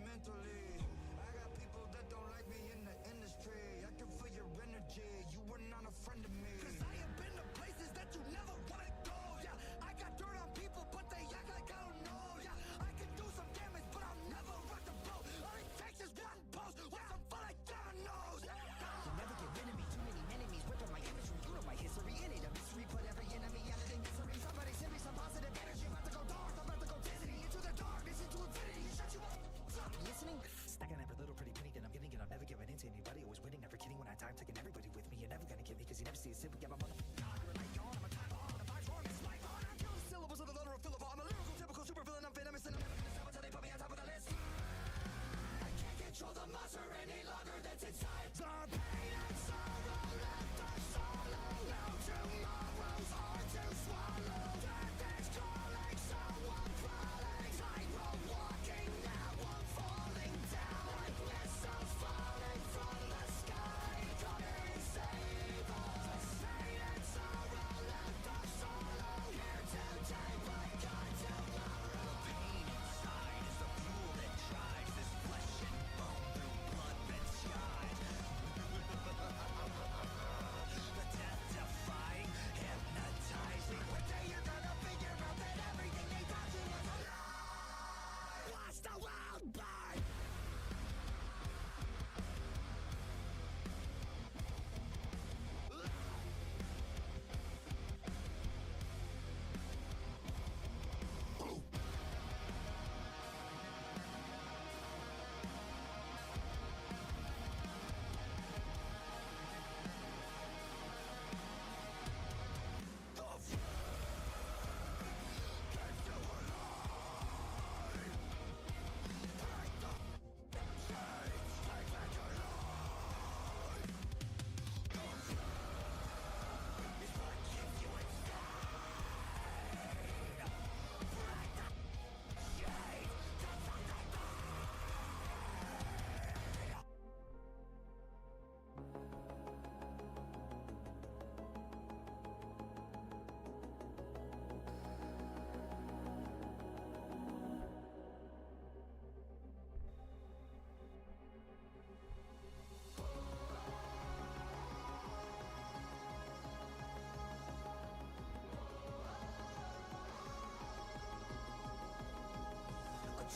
mentally. I got people that don't like me in the industry. I can feel your energy, you were not a friend of me. Cause I have been to places that you never wanna go, yeah. I got dirt on people, but they act like I don't know, yeah. I can do some damage, but I'll never rock the boat. All it takes is one post, with some fun like dominoes. You'll never get rid of me, too many enemies ripping my imagery. You know my history, it ain't a mystery. Put every enemy out of misery. Somebody send me some positive energy. I'm about to go dark, I'm about to go Disney. Into the darkness, into infinity. Shut you up. Stop listening. Stacking every little pretty penny that I'm getting, and I'm never giving into anybody. Always winning, never kidding. When I die, I'm taking everybody with me. You're never gonna get me, cause you never see a simple. Get my mother. You're like gone, I'm a time bomb. The vibe's wrong, it's my fault. I'm killing syllables of the letter of Philip. I'm a lyrical, typical super villain. I'm venomous, and I'm never gonna stop until they put me on top of the list. I can't control the monster any longer that's inside. The pain and sorrow left us solo. No tomorrows are to swallow. Death is calling, someone crawling. Tightrope walking, now I'm falling down. Like missiles falling from the sky. Come and save us. Pain and sorrow left us solo. Here today, but gone tomorrow. Pain inside is the fuel that drives this flesh and bone through blood-red skies. The death-defying, hypnotizing. One day you're gonna figure out that everything they taught you was a lie. Watch the world burn.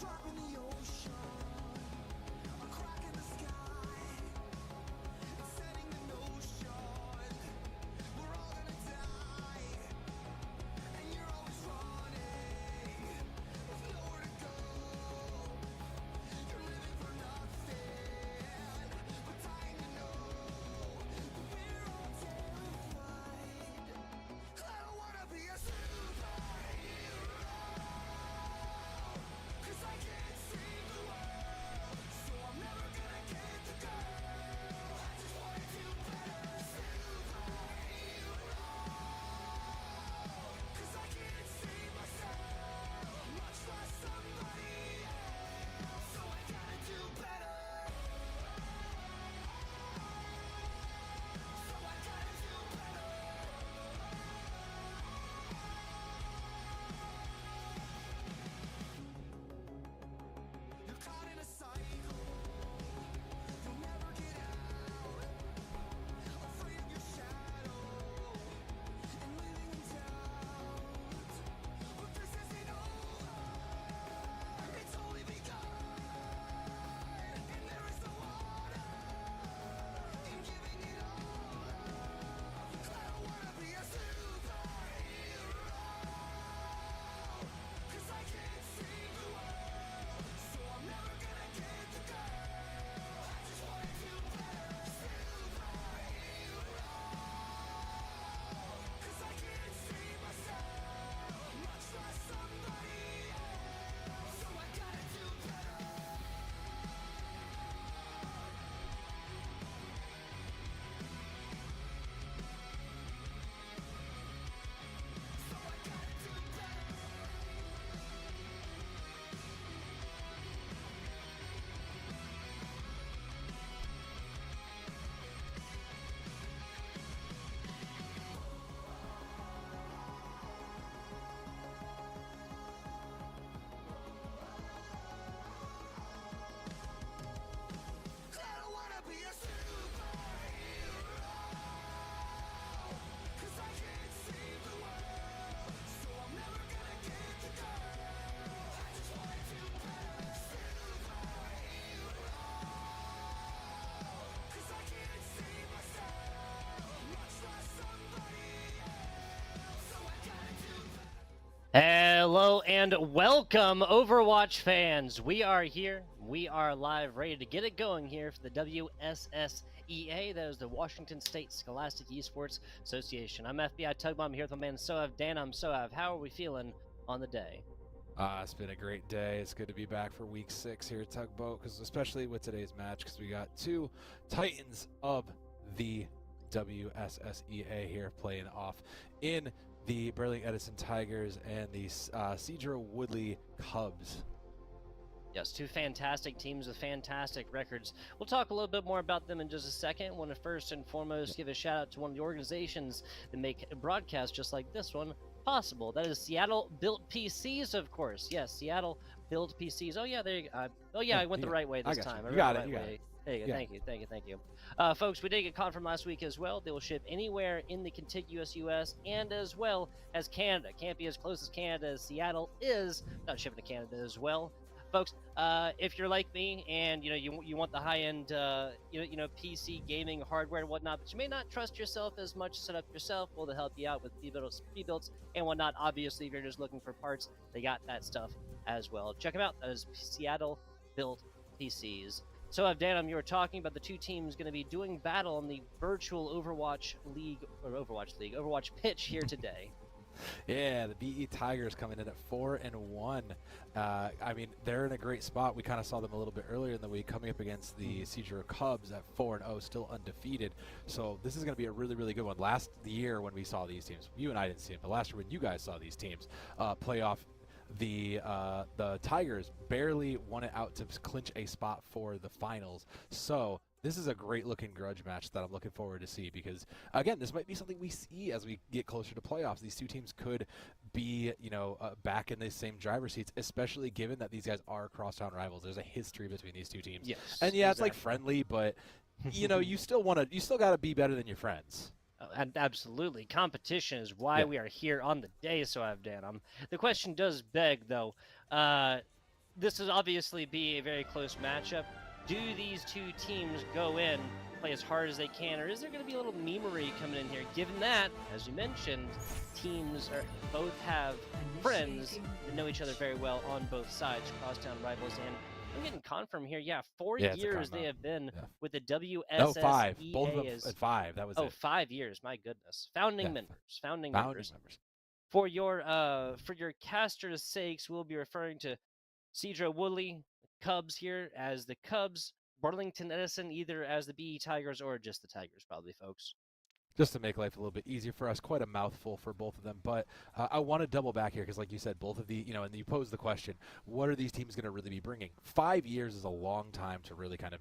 Drop in the ocean, a crack in the sky, setting the notion we're all gonna die, and you're always running with nowhere to go. You're living for nothing but dying to know that we're all terrified. I don't wanna be a superhero, 'cause I can't save the world. Hello and welcome, Overwatch fans. We are here. We are live, ready to get it going here for the WSSEA. That is the Washington State Scholastic Esports Association. I'm FBI Tugboat. I'm here with my man Sohav. Dan, I'm Sohav. How are we feeling on the day? It's been a great day. It's good to be back for week 6 here at Tugboat, because especially with today's match, because we got two titans of the WSSEA here playing off in the Burlington-Edison Tigers and the Sedro-Woolley Cubs. Yes, two fantastic teams with fantastic records. We'll talk a little bit more about them in just a second. I want to first and foremost give a shout out to one of the organizations that make broadcasts just like this one possible. That is Seattle Built PCs, of course. Yes, Seattle Built PCs. Oh yeah, there you go. I went the right way this time. You got it. There you go. Thank you. Folks, we did get caught from last week as well. They will ship anywhere in the contiguous U.S. and as well as Canada. Can't be as close as Canada as Seattle is. Not shipping to Canada as well. Folks, if you're like me and you want the high-end PC gaming hardware and whatnot, but you may not trust yourself as much to set up yourself, well, to help you out with rebuilds and whatnot. Obviously, if you're just looking for parts, they got that stuff as well. Check them out. That is Seattle Built PCs. So, Dan, you were talking about the two teams going to be doing battle on the virtual Overwatch pitch here today. Yeah, the BE Tigers coming in at 4-1. I mean, they're in a great spot. We kind of saw them a little bit earlier in the week coming up against the Sedro Cubs at 4-0, still undefeated. So this is going to be a really, really good one. Last year when we saw these teams, you and I didn't see them, but last year when you guys saw these teams play off, the Tigers barely won it out to clinch a spot for the finals. So this is a great looking grudge match that I'm looking forward to see, because again, this might be something we see as we get closer to playoffs. These two teams could be, back in the same driver's seats, especially given that these guys are crosstown rivals. There's a history between these two teams. Yes, and yeah, exactly. It's like friendly, but you still got to be better than your friends. And absolutely, competition is why we are here on the day. So I've Dan. The question does beg, though. This will obviously be a very close matchup. Do these two teams go in, play as hard as they can, or is there going to be a little memery coming in here? Given that, as you mentioned, teams both have friends that know each other very well on both sides, crosstown rivals, and I'm getting confirmed here. Yeah, 4 years they have been with the WSSEA. No, 5. Both of them at 5. That was it. 5 years. My goodness. Founding members. For your casters' sakes, we'll be referring to Sedro-Woolley Cubs here as the Cubs, Burlington-Edison either as the BE Tigers or just the Tigers, probably, folks. Just to make life a little bit easier for us, quite a mouthful for both of them. But I want to double back here because, like you said, both of the, and you posed the question, what are these teams going to really be bringing? 5 years is a long time to really kind of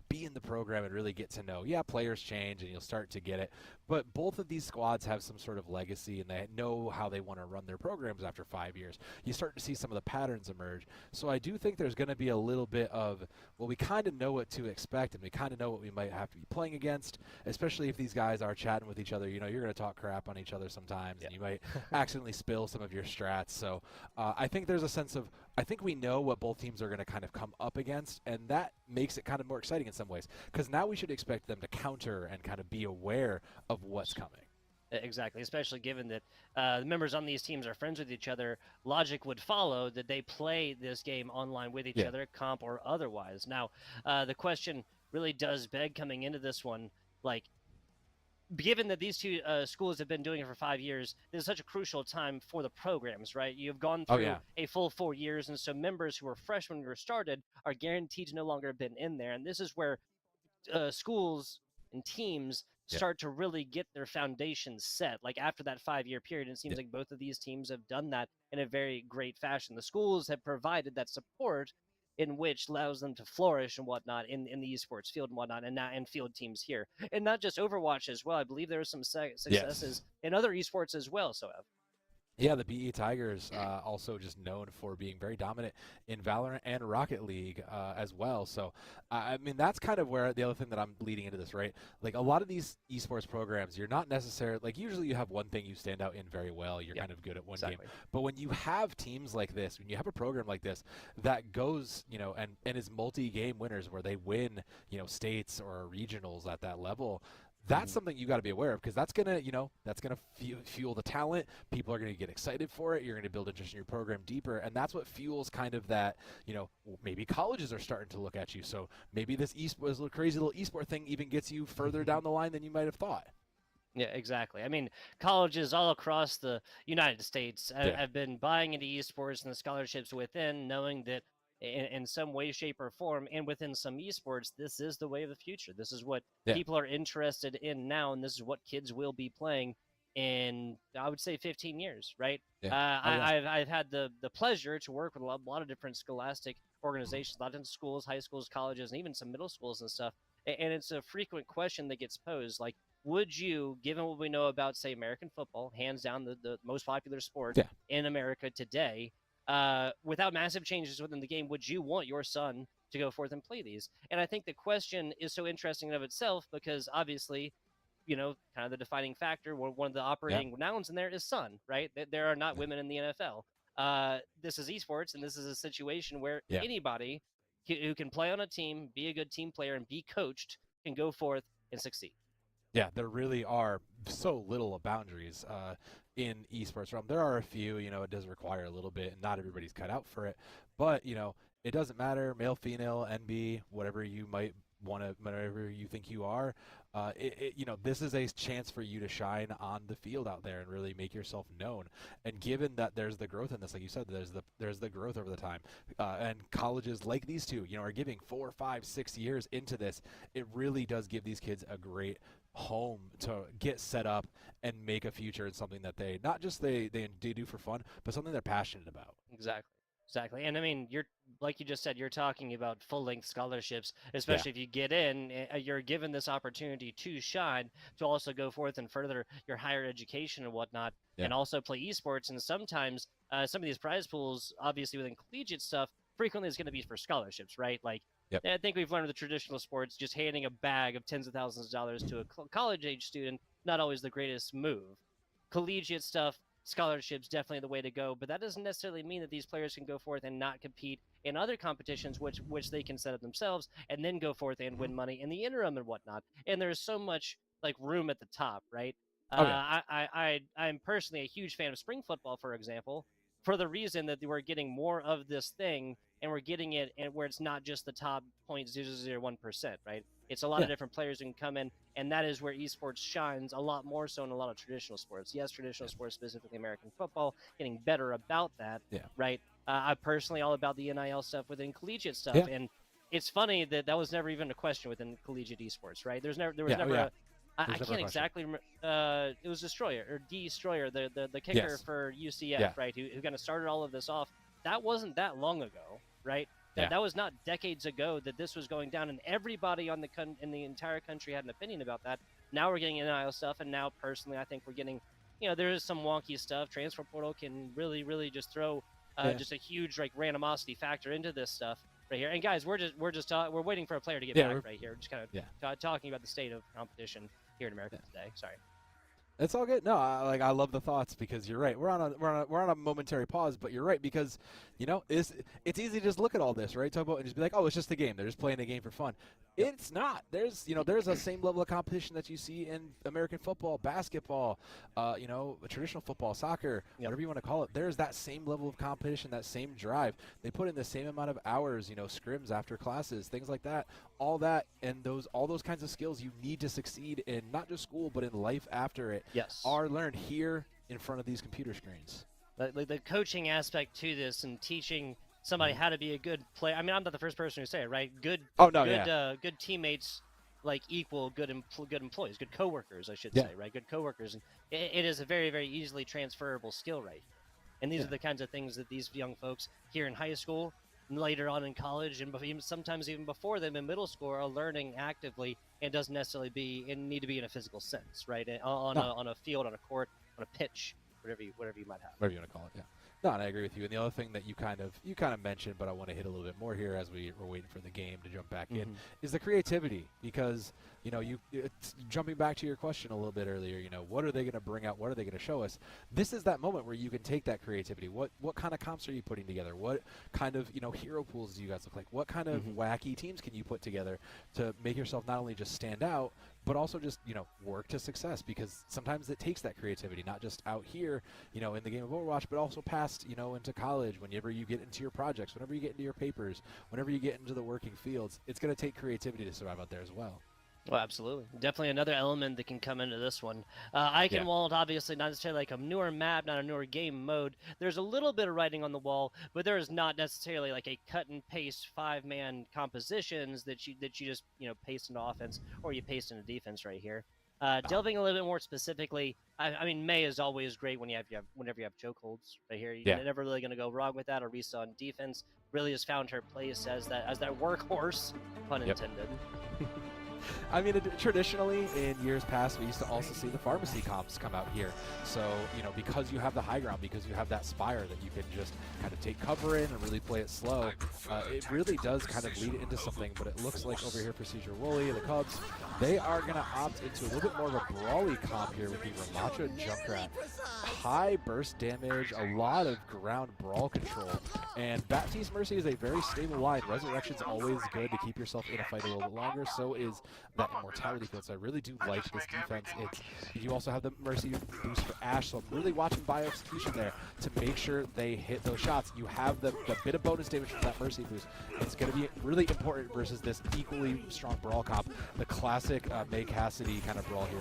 be in the program and really get to know. Yeah, players change and you'll start to get it. But both of these squads have some sort of legacy and they know how they want to run their programs after 5 years. You start to see some of the patterns emerge. So I do think there's going to be a little bit of, well, we kind of know what to expect and we kind of know what we might have to be playing against, especially if these guys are chatting with each other. You're going to talk crap on each other sometimes, and you might accidentally spill some of your strats. So I think there's a sense of, I think we know what both teams are going to kind of come up against, and that makes it kind of more exciting in some ways, because now we should expect them to counter and kind of be aware of what's coming. Exactly, especially given that the members on these teams are friends with each other. Logic would follow that they play this game online with each other, comp or otherwise. Now, the question really does beg coming into this one, like, given that these two schools have been doing it for 5 years, this is such a crucial time for the programs, right? You've gone through a full 4 years, and so members who were fresh when we were started are guaranteed to no longer have been in there. And this is where schools and teams start to really get their foundations set. Like after that 5-year period, it seems like both of these teams have done that in a very great fashion. The schools have provided that support in which allows them to flourish and whatnot in the esports field and whatnot, and field teams here. And not just Overwatch as well. I believe there are some successes in other esports as well. So Yeah, the BE Tigers also just known for being very dominant in Valorant and Rocket League as well. So, I mean, that's kind of where the other thing that I'm leading into this, right? Like, a lot of these esports programs, you're not necessarily, like, usually you have one thing you stand out in very well. You're kind of good at one game. But when you have teams like this, when you have a program like this that goes, you know, and is multi-game winners where they win, you know, states or regionals at that level, That's something you got to be aware of, because that's gonna, that's gonna fuel the talent. People are gonna get excited for it. You're gonna build interest in your program deeper, and that's what fuels kind of that. Maybe colleges are starting to look at you. So maybe this little crazy little esport thing even gets you further down the line than you might have thought. Yeah, exactly. I mean, colleges all across the United States have been buying into esports and the scholarships within, knowing that in some way, shape, or form, and within some esports, this is the way of the future. This is what people are interested in now, and this is what kids will be playing in, I would say, 15 years, right? Yeah. I've had the pleasure to work with a lot of different scholastic organizations, a lot of schools, high schools, colleges, and even some middle schools and stuff. And it's a frequent question that gets posed, like, would you, given what we know about, say, American football, hands down the most popular sport in America today, without massive changes within the game, would you want your son to go forth and play these? And I think the question is so interesting in of itself, because obviously, kind of the defining factor, one of the operating nouns in there is son, right? There are not women in the NFL. This is esports, and this is a situation where anybody who can play on a team, be a good team player, and be coached can go forth and succeed. Yeah, there really are so little of boundaries in esports realm. There are a few, it does require a little bit, and not everybody's cut out for it. But, it doesn't matter, male, female, NB, whatever you might want to, whatever you think you are. This is a chance for you to shine on the field out there and really make yourself known. And given that there's the growth in this, like you said, there's the growth over the time, and colleges like these two, are giving 4, 5, 6 years into this. It really does give these kids a great home to get set up and make a future in something that they not just they do for fun, but something they're passionate about. Exactly. And I mean, you're, like you just said, you're talking about full-length scholarships, especially if you get in, you're given this opportunity to shine, to also go forth and further your higher education and whatnot, and also play esports. And sometimes some of these prize pools, obviously within collegiate stuff, frequently is going to be for scholarships, right? Like, I think we've learned with the traditional sports, just handing a bag of tens of thousands of dollars to a college-age student, not always the greatest move. Collegiate stuff, scholarships, definitely the way to go, but that doesn't necessarily mean that these players can go forth and not compete in other competitions, which they can set up themselves, and then go forth and win money in the interim and whatnot. And there's so much like room at the top, right? I'm personally a huge fan of spring football, for example, for the reason that we're getting more of this thing, and we're getting it and where it's not just the top 0.001%, right? It's a lot of different players who can come in, and that is where esports shines a lot more so in a lot of traditional sports. Yes, traditional sports, specifically American football, getting better about that, right? I'm personally all about the NIL stuff within collegiate stuff, and it's funny that was never even a question within collegiate esports, right? There was never I can't exactly remember. It was Destroyer, the kicker for UCF, right? Who kind of started all of this off. That wasn't that long ago, right? That was not decades ago that this was going down, and everybody in the entire country had an opinion about that. Now we're getting NIL stuff, and now personally, I think we're getting, there is some wonky stuff. Transfer portal can really, really just throw just a huge like randomosity factor into this stuff right here. And guys, we're waiting for a player to get back right here. Just kind of talking about the state of competition here in America today. Sorry. It's all good. No, I love the thoughts, because you're right. We're on a momentary pause, but you're right, because it's easy to just look at all this, right? Talk about and just be like, oh, it's just a game. They're just playing a game for fun. It's not. There's a same level of competition that you see in American football, basketball, traditional football, soccer, whatever you want to call it. There's that same level of competition, that same drive. They put in the same amount of hours, scrims after classes, things like that. All that and all those kinds of skills you need to succeed in not just school, but in life after it. Are learned here in front of these computer screens. The coaching aspect to this and teaching somebody how to be a good player. I mean, I'm not the first person to say it, right? Good teammates equal good employees, good coworkers, I should say, right? Good coworkers. And it is a very, very easily transferable skill, right? And these are the kinds of things that these young folks here in high school, later on in college, and sometimes even before them in middle school, are learning actively, and doesn't necessarily need to be in a physical sense, right? On a field, on a court, on a pitch, whatever you might have. Whatever you want to call it, No, and I agree with you. And the other thing that you kind of mentioned, but I want to hit a little bit more here as we're waiting for the game to jump back in, is the creativity. Because it's jumping back to your question a little bit earlier. What are they going to bring out? What are they going to show us? This is that moment where you can take that creativity. What kind of comps are you putting together? What kind of hero pools do you guys look like? What kind of wacky teams can you put together to make yourself not only just stand out, but also just, work to success, because sometimes it takes that creativity, not just out here, in the game of Overwatch, but also past, into college, whenever you get into your projects, whenever you get into your papers, whenever you get into the working fields. It's going to take creativity to survive out there as well. Well, absolutely. Definitely another element that can come into this one. Eichenwald, obviously, not necessarily like a newer map, not a newer game mode. There's a little bit of writing on the wall, but there is not necessarily like a cut and paste 5-man compositions that you just, paste into offense, or you paste into defense right here. Delving a little bit more specifically, I mean, May is always great whenever you have chokeholds right here. You're never really going to go wrong with that. Orisa on defense really has found her place as that workhorse, pun intended. I mean, traditionally, in years past, we used to also see the pharmacy comps come out here. So, because you have the high ground, because you have that spire that you can just kind of take cover in and really play it slow, it really does kind of lead into something. But it looks like over here for Sedro-Woolley, the Cubs, they are going to opt into a little bit more of a brawly comp here with the Ramattra Junkrat. High burst damage, a lot of ground brawl control, and Baptiste Mercy is a very stable line. Resurrection's always good to keep yourself in a fight a little bit longer, so is that immortality field. So I really do like this defense. You also have the Mercy boost for Ashe, so I'm really watching Bio-Execution there to make sure they hit those shots. You have the bit of bonus damage from that Mercy boost. It's going to be really important versus this equally strong brawl comp, the classic May Cassidy kind of brawl here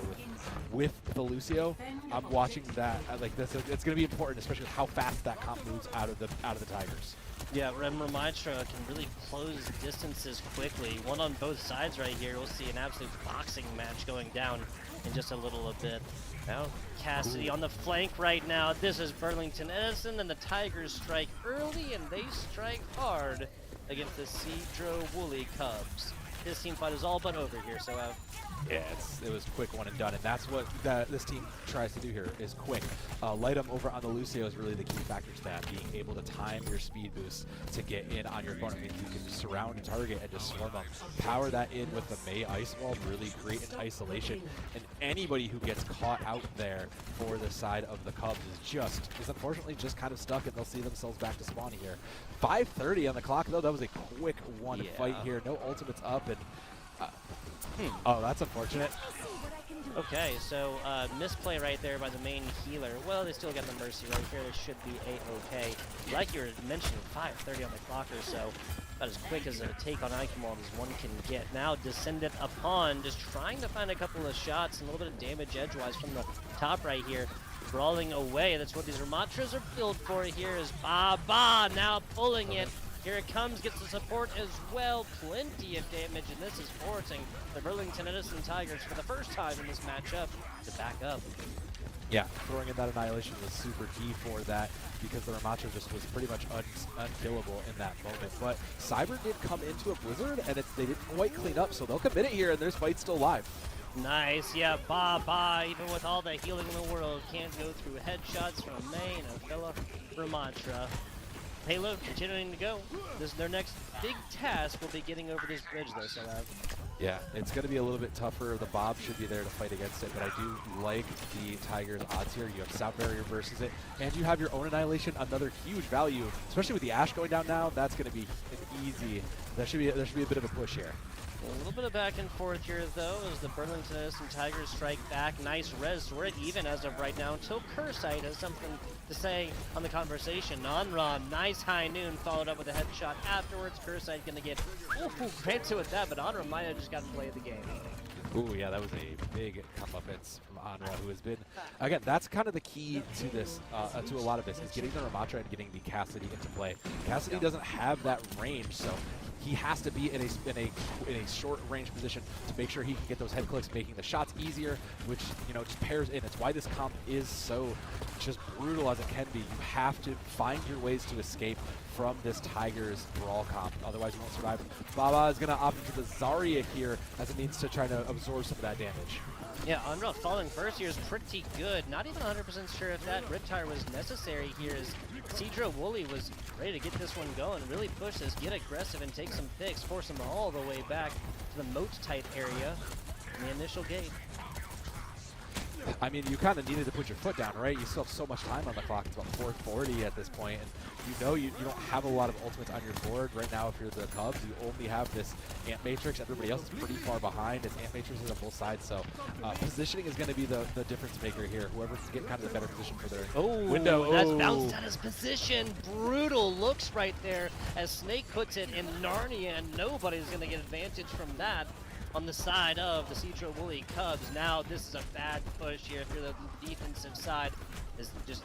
with the Lucio. I'm watching that like this. It's going to be important, especially with how fast that comp moves out of the Tigers. Yeah, Ramattra can really close distances quickly. One on both sides right here. We'll see an absolute boxing match going down in just a little bit. Now, Cassidy on the flank right now. This is Burlington-Edison, and the Tigers strike early, and they strike hard against the Sedro-Woolley Cubs. This team fight is all but over here, so yeah, it was quick, one and done, and that's what this team tries to do here, is quick. Light 'em over on the Lucio is really the key factor to that, being able to time your speed boost to get in on your opponent. Means you can surround a target and just swarm them. Power that in with the May Ice Wall, really great in isolation, and anybody who gets caught out there for the side of the Cubs is unfortunately just kind of stuck, and they'll see themselves back to spawn here. 5:30 on the clock, though. That was a quick one fight here. No ultimates up, and oh, that's unfortunate. Okay, so misplay right there by the main healer. Well, they still got the Mercy right here. They should be A-okay. Like you were mentioning, 5:30 on the clock or so. About as quick as a take on Eichenwald as one can get. Now Descendant upon, just trying to find a couple of shots and a little bit of damage edgewise from the top right here. Brawling away. That's what these Ramattras are built for here, is Ba now pulling it. Here it comes, gets the support as well. Plenty of damage, and this is forcing the Burlington-Edison Tigers for the first time in this matchup to back up. Yeah, throwing in that Annihilation was super key for that, because the Ramattra just was pretty much unkillable in that moment. But Cyber did come into a blizzard, and they didn't quite clean up, so they'll commit it here, and there's fight's still live. Nice, yeah, Ba, even with all the healing in the world, can't go through headshots from May and a fellow Ramattra. Payload continuing to go. This is their next big task. Will be getting over this bridge, though, so yeah, it's going to be a little bit tougher. The Bob should be there to fight against it, but I do like the Tigers' odds here. You have South Barrier versus it, and you have your own Annihilation, another huge value, especially with the Ashe going down now. That's going to be an easy. There should be a bit of a push here. A little bit of back and forth here, though, as the Burlington-Edison Tigers strike back. Nice res, so we're at even as of right now, until Cursite has something to say on the conversation. Onron, nice high noon, followed up with a headshot afterwards. Cursite going to get granted with that, but Onron might have just got to play the game. Ooh, yeah, that was a big comeuppance from Anra, who has been, again, that's kind of the key to this, to a lot of this, is getting the Ramattra and getting the Cassidy into play. Cassidy doesn't have that range, so he has to be in a short range position to make sure he can get those head clicks, making the shots easier, which, just pairs in. It's why this comp is so just brutal as it can be. You have to find your ways to escape from this Tigers brawl comp, otherwise you won't survive. Baba is going to opt into the Zarya here as a means to try to absorb some of that damage. Yeah, Unreal falling first here is pretty good. Not even 100% sure if that Riptire was necessary here, as Sedro-Woolley was ready to get this one going, really push this, get aggressive and take some picks, force them all the way back to the moat type area in the initial gate. I mean, you kind of needed to put your foot down, right? You still have so much time on the clock. It's about 4:40 at this point, and you know you don't have a lot of ultimates on your board right now. If you're the Cubs, you only have this Ant Matrix. Everybody else is pretty far behind. It's Ant Matrixes on both sides, so positioning is going to be the difference maker here. Whoever can get kind of the better position for their window. That's bounced out of his position. Brutal looks right there as Snake puts it in Narnia, and nobody's going to get advantage from that. On the side of the Sedro-Woolley Cubs. Now this is a bad push here if you're the defensive side.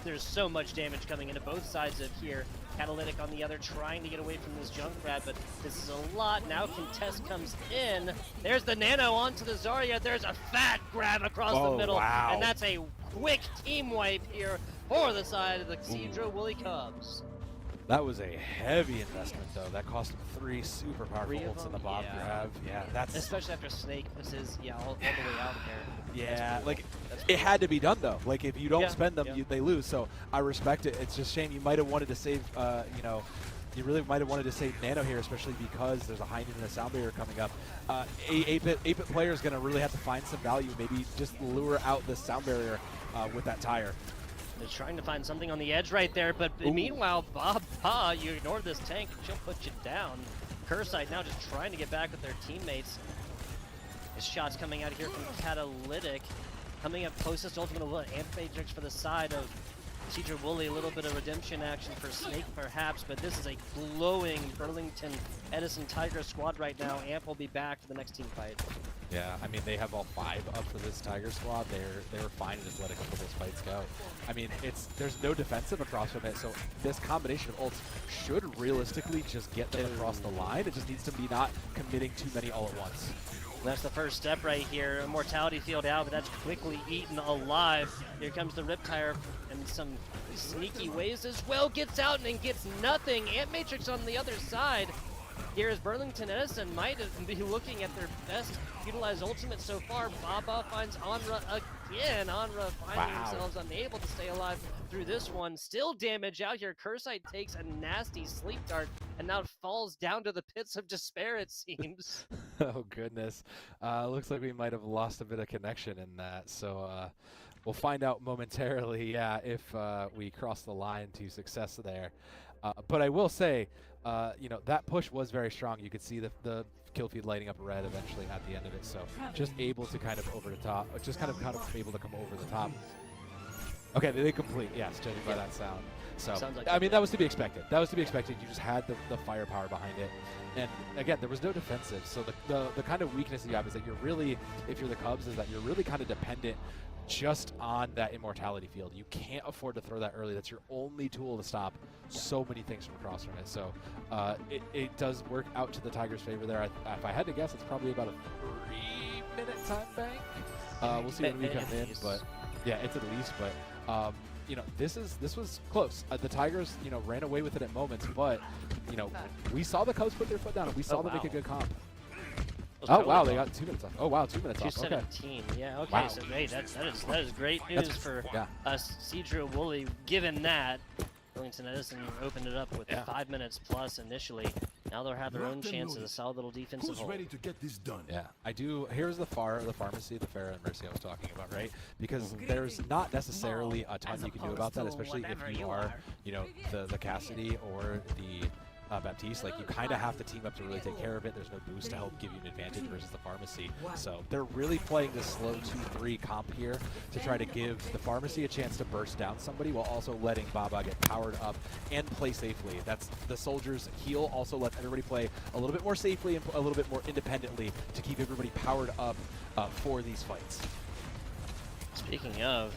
There's so much damage coming into both sides of here. Catalytic on the other trying to get away from this Junkrat, but this is a lot. Now Contest comes in. There's the Nano onto the Zarya. There's a fat grab across the middle. Wow. And that's a quick team wipe here for the side of the Sedro-Woolley Cubs. That was a heavy investment, though. That cost him 3 super powerful ults in the bottom grab. Yeah, that's... Especially after Snake misses, all the way out there. Yeah, like, it had to be done, though. Like, if you don't spend them, they lose. So I respect it. It's just a shame. You might have wanted to save, you really might have wanted to save Nano here, especially because there's a Hind and a Sound Barrier coming up. 8-bit player is going to really have to find some value. Maybe just lure out the Sound Barrier with that tire. They're trying to find something on the edge right there, but meanwhile, Baba, you ignore this tank and she'll put you down. Cursite now just trying to get back with their teammates. His shots coming out here from Catalytic. Coming up closest ultimate Ant Matrix for the side of Sedro-Woolley. A little bit of redemption action for Snake perhaps, but this is a glowing Burlington-Edison Tiger squad right now. Amp will be back for the next team fight. Yeah, I mean, they have all 5 up for this Tiger squad. They were fine to just let a couple of those fights go. I mean, there's no defensive across from it, so this combination of ults should realistically just get them across the line. It just needs to be not committing too many all at once. That's the first step right here. Immortality field out, but that's quickly eaten alive. Here comes the Riptire and some sneaky ways as well. Gets out and gets nothing. Ant Matrix on the other side. Here's Burlington-Edison might be looking at their best utilized ultimate so far. Baba finds Onra again. Onra finding themselves unable to stay alive through this one. Still damage out here. Cursite takes a nasty sleep dart and now falls down to the pits of despair, it seems. Oh, goodness. Looks like we might have lost a bit of connection in that. So we'll find out momentarily, if we cross the line to success there. But I will say, that push was very strong. You could see the kill feed lighting up red eventually at the end of it. So just able to kind of over the top, just kind of able to come over the top. Okay, they complete, yes, judging by that sound. So, like I mean, that was to be expected. That was to be expected. You just had the firepower behind it. And again, there was no defensive. So the kind of weakness that you have is that you're really, if you're the Cubs, is that you're really kind of dependent just on that immortality field. You can't afford to throw that early. That's your only tool to stop so many things from across from it. So it does work out to the Tigers' favor there. If I had to guess, it's probably about a 3-minute time bank. We'll see when we come in, but yeah, it's at least. But this was close. The Tigers, ran away with it at moments, but we saw the Cubs put their foot down, and we saw them make a good comp. Oh wow, they got 2 minutes off. Oh wow, 2 minutes off. 2:17. Okay. Yeah. Okay. Wow. So hey, that is great news for us. Sedro-Woolley. Given that Burlington-Edison opened it up with 5 minutes plus initially. Now they'll have their own chances. A solid little defensive hold. Ready to get this done? Yeah, I do. Here's the pharmacy, the Farah and Mercy I was talking about, right? Because there's not necessarily a ton you can do about that, especially if you are, the Cassidy or the Baptiste. Like, you kind of have to team up to really take care of it. There's no boost to help give you an advantage versus the pharmacy. So they're really playing this slow 2-3 comp here to try to give the pharmacy a chance to burst down somebody while also letting Baba get powered up and play safely. That's the soldiers heal also lets everybody play a little bit more safely and a little bit more independently to keep everybody powered up for these fights. Speaking of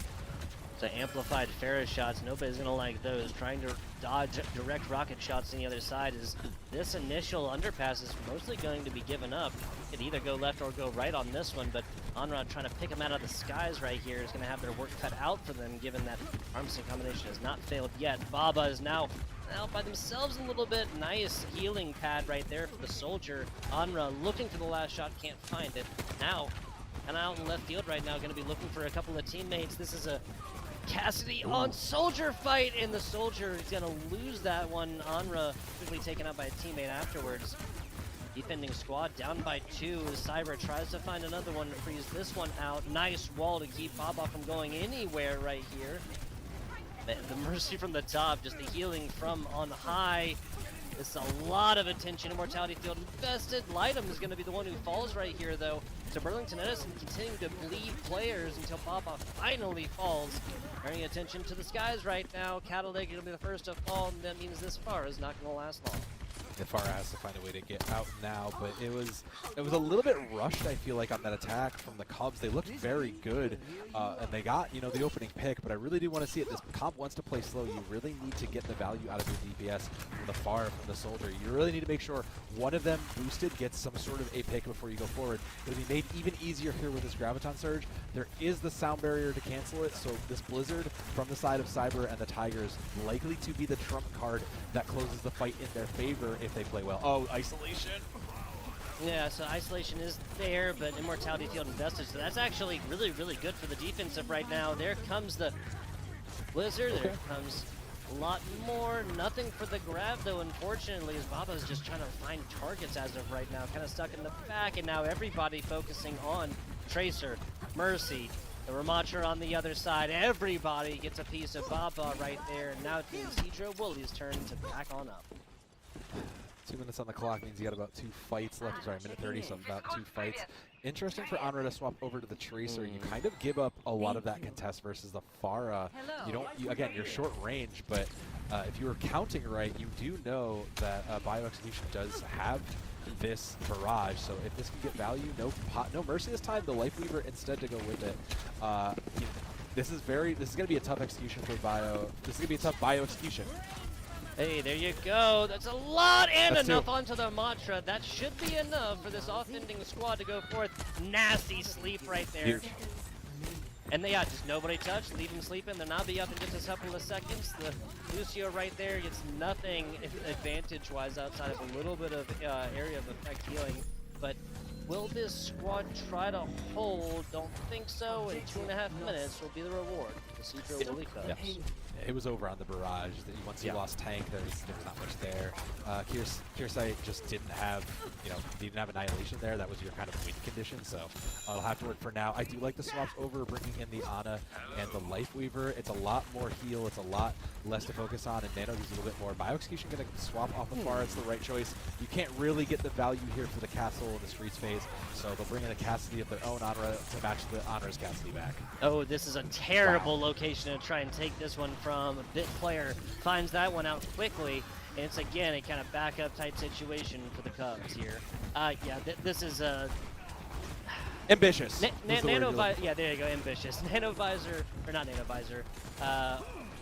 the amplified Farah shots, nobody's gonna like those. Trying to dodge direct rocket shots on the other side is this initial underpass is mostly going to be given up. It either go left or go right on this one, but Onrod trying to pick them out of the skies right here is going to have their work cut out for them, given that Armstrong combination has not failed yet. Baba is now out by themselves a little bit. Nice healing pad right there for the soldier. Onra looking for the last shot, can't find it. Now, kind of out in left field right now, going to be looking for a couple of teammates. This is a Cassidy on Soldier fight, and the Soldier is going to lose that one. Onra quickly taken out by a teammate afterwards. defending squad down by 2. Cyber tries to find another one to freeze this one out. Nice wall to keep Baba from going anywhere right here. The mercy from the top, just the healing from on high. It's a lot of attention. Immortality field invested. Lightem is going to be the one who falls right here, though. So Burlington-Edison continuing to bleed players until Baba finally falls. Paying attention to the skies right now. Catalytic will be the first to fall, and that means this far is not going to last long. Nefara has to find a way to get out now, but it was a little bit rushed, I feel like, on that attack from the Cubs. They looked very good, and they got, you know, the opening pick, but I really do want to see it. This comp wants to play slow. You really need to get the value out of your DPS from the Pharah, from the Soldier. You really need to make sure one of them boosted gets some sort of a pick before you go forward. It'll be made even easier here with this Graviton Surge. There is the sound barrier to cancel it, so this Blizzard from the side of Cyber and the Tigers likely to be the trump card that closes the fight in their favor if they play well. Oh, isolation. Yeah, so isolation is there, but Immortality field invested, so that's actually really, really good for the defensive right now. There comes the Blizzard, there comes a lot more. Nothing for the grab, though, unfortunately, as Baba's just trying to find targets as of right now, kind of stuck in the back, and now everybody focusing on Tracer, Mercy, the Ramatra on the other side. Everybody gets a piece of Baba right there, and now Team Sedro-Woolley's turn to back on up. 2 minutes on the clock means you got about 2 fights left. Sorry, minute 30, so about 2 fights. Interesting for Honra to swap over to the Tracer. You kind of give up a lot of that contest versus the Pharah. Again, you're short range, but if you were counting right, you do know that Bio-Execution does have this barrage, so if this can get value, no mercy this time. The Lifeweaver instead to go with it. This is going to be a tough execution for Bio. This is going to be a tough Bio execution. Hey, there you go. That's a lot and enough onto the Mantra. That should be enough for this offending squad to go forth. Nasty sleep right there. Huge. And yeah, just nobody touched. Leave them sleeping. They'll not be up in just a couple of seconds. The Lucio right there gets nothing advantage-wise outside of a little bit of area of effect healing. But will this squad try to hold? Don't think so. In 2.5 minutes will be the reward. The Sedro-Woolley Cubs. Yes. It was over on the barrage. Once you lost tank, there was not much there. Kiersite just didn't have, didn't have annihilation there. That was your kind of win condition, so it'll have to work for now. I do like the swaps over, bringing in the Ana and the Lifeweaver. It's a lot more heal. It's a lot less to focus on, and Nano gives a little bit more. Bio-Execution going to swap off the Pharah. It's the right choice. You can't really get the value here for the castle in the streets phase, so they'll bring in a Cassidy of their own Honra to match the Honra's Cassidy back. Oh, this is a terrible location to try and take this one from. A Bit player finds that one out quickly, and it's again a kind of backup type situation for the Cubs here. This is ambitious. Yeah, there you go, ambitious. Nanovisor, or not Nanovisor.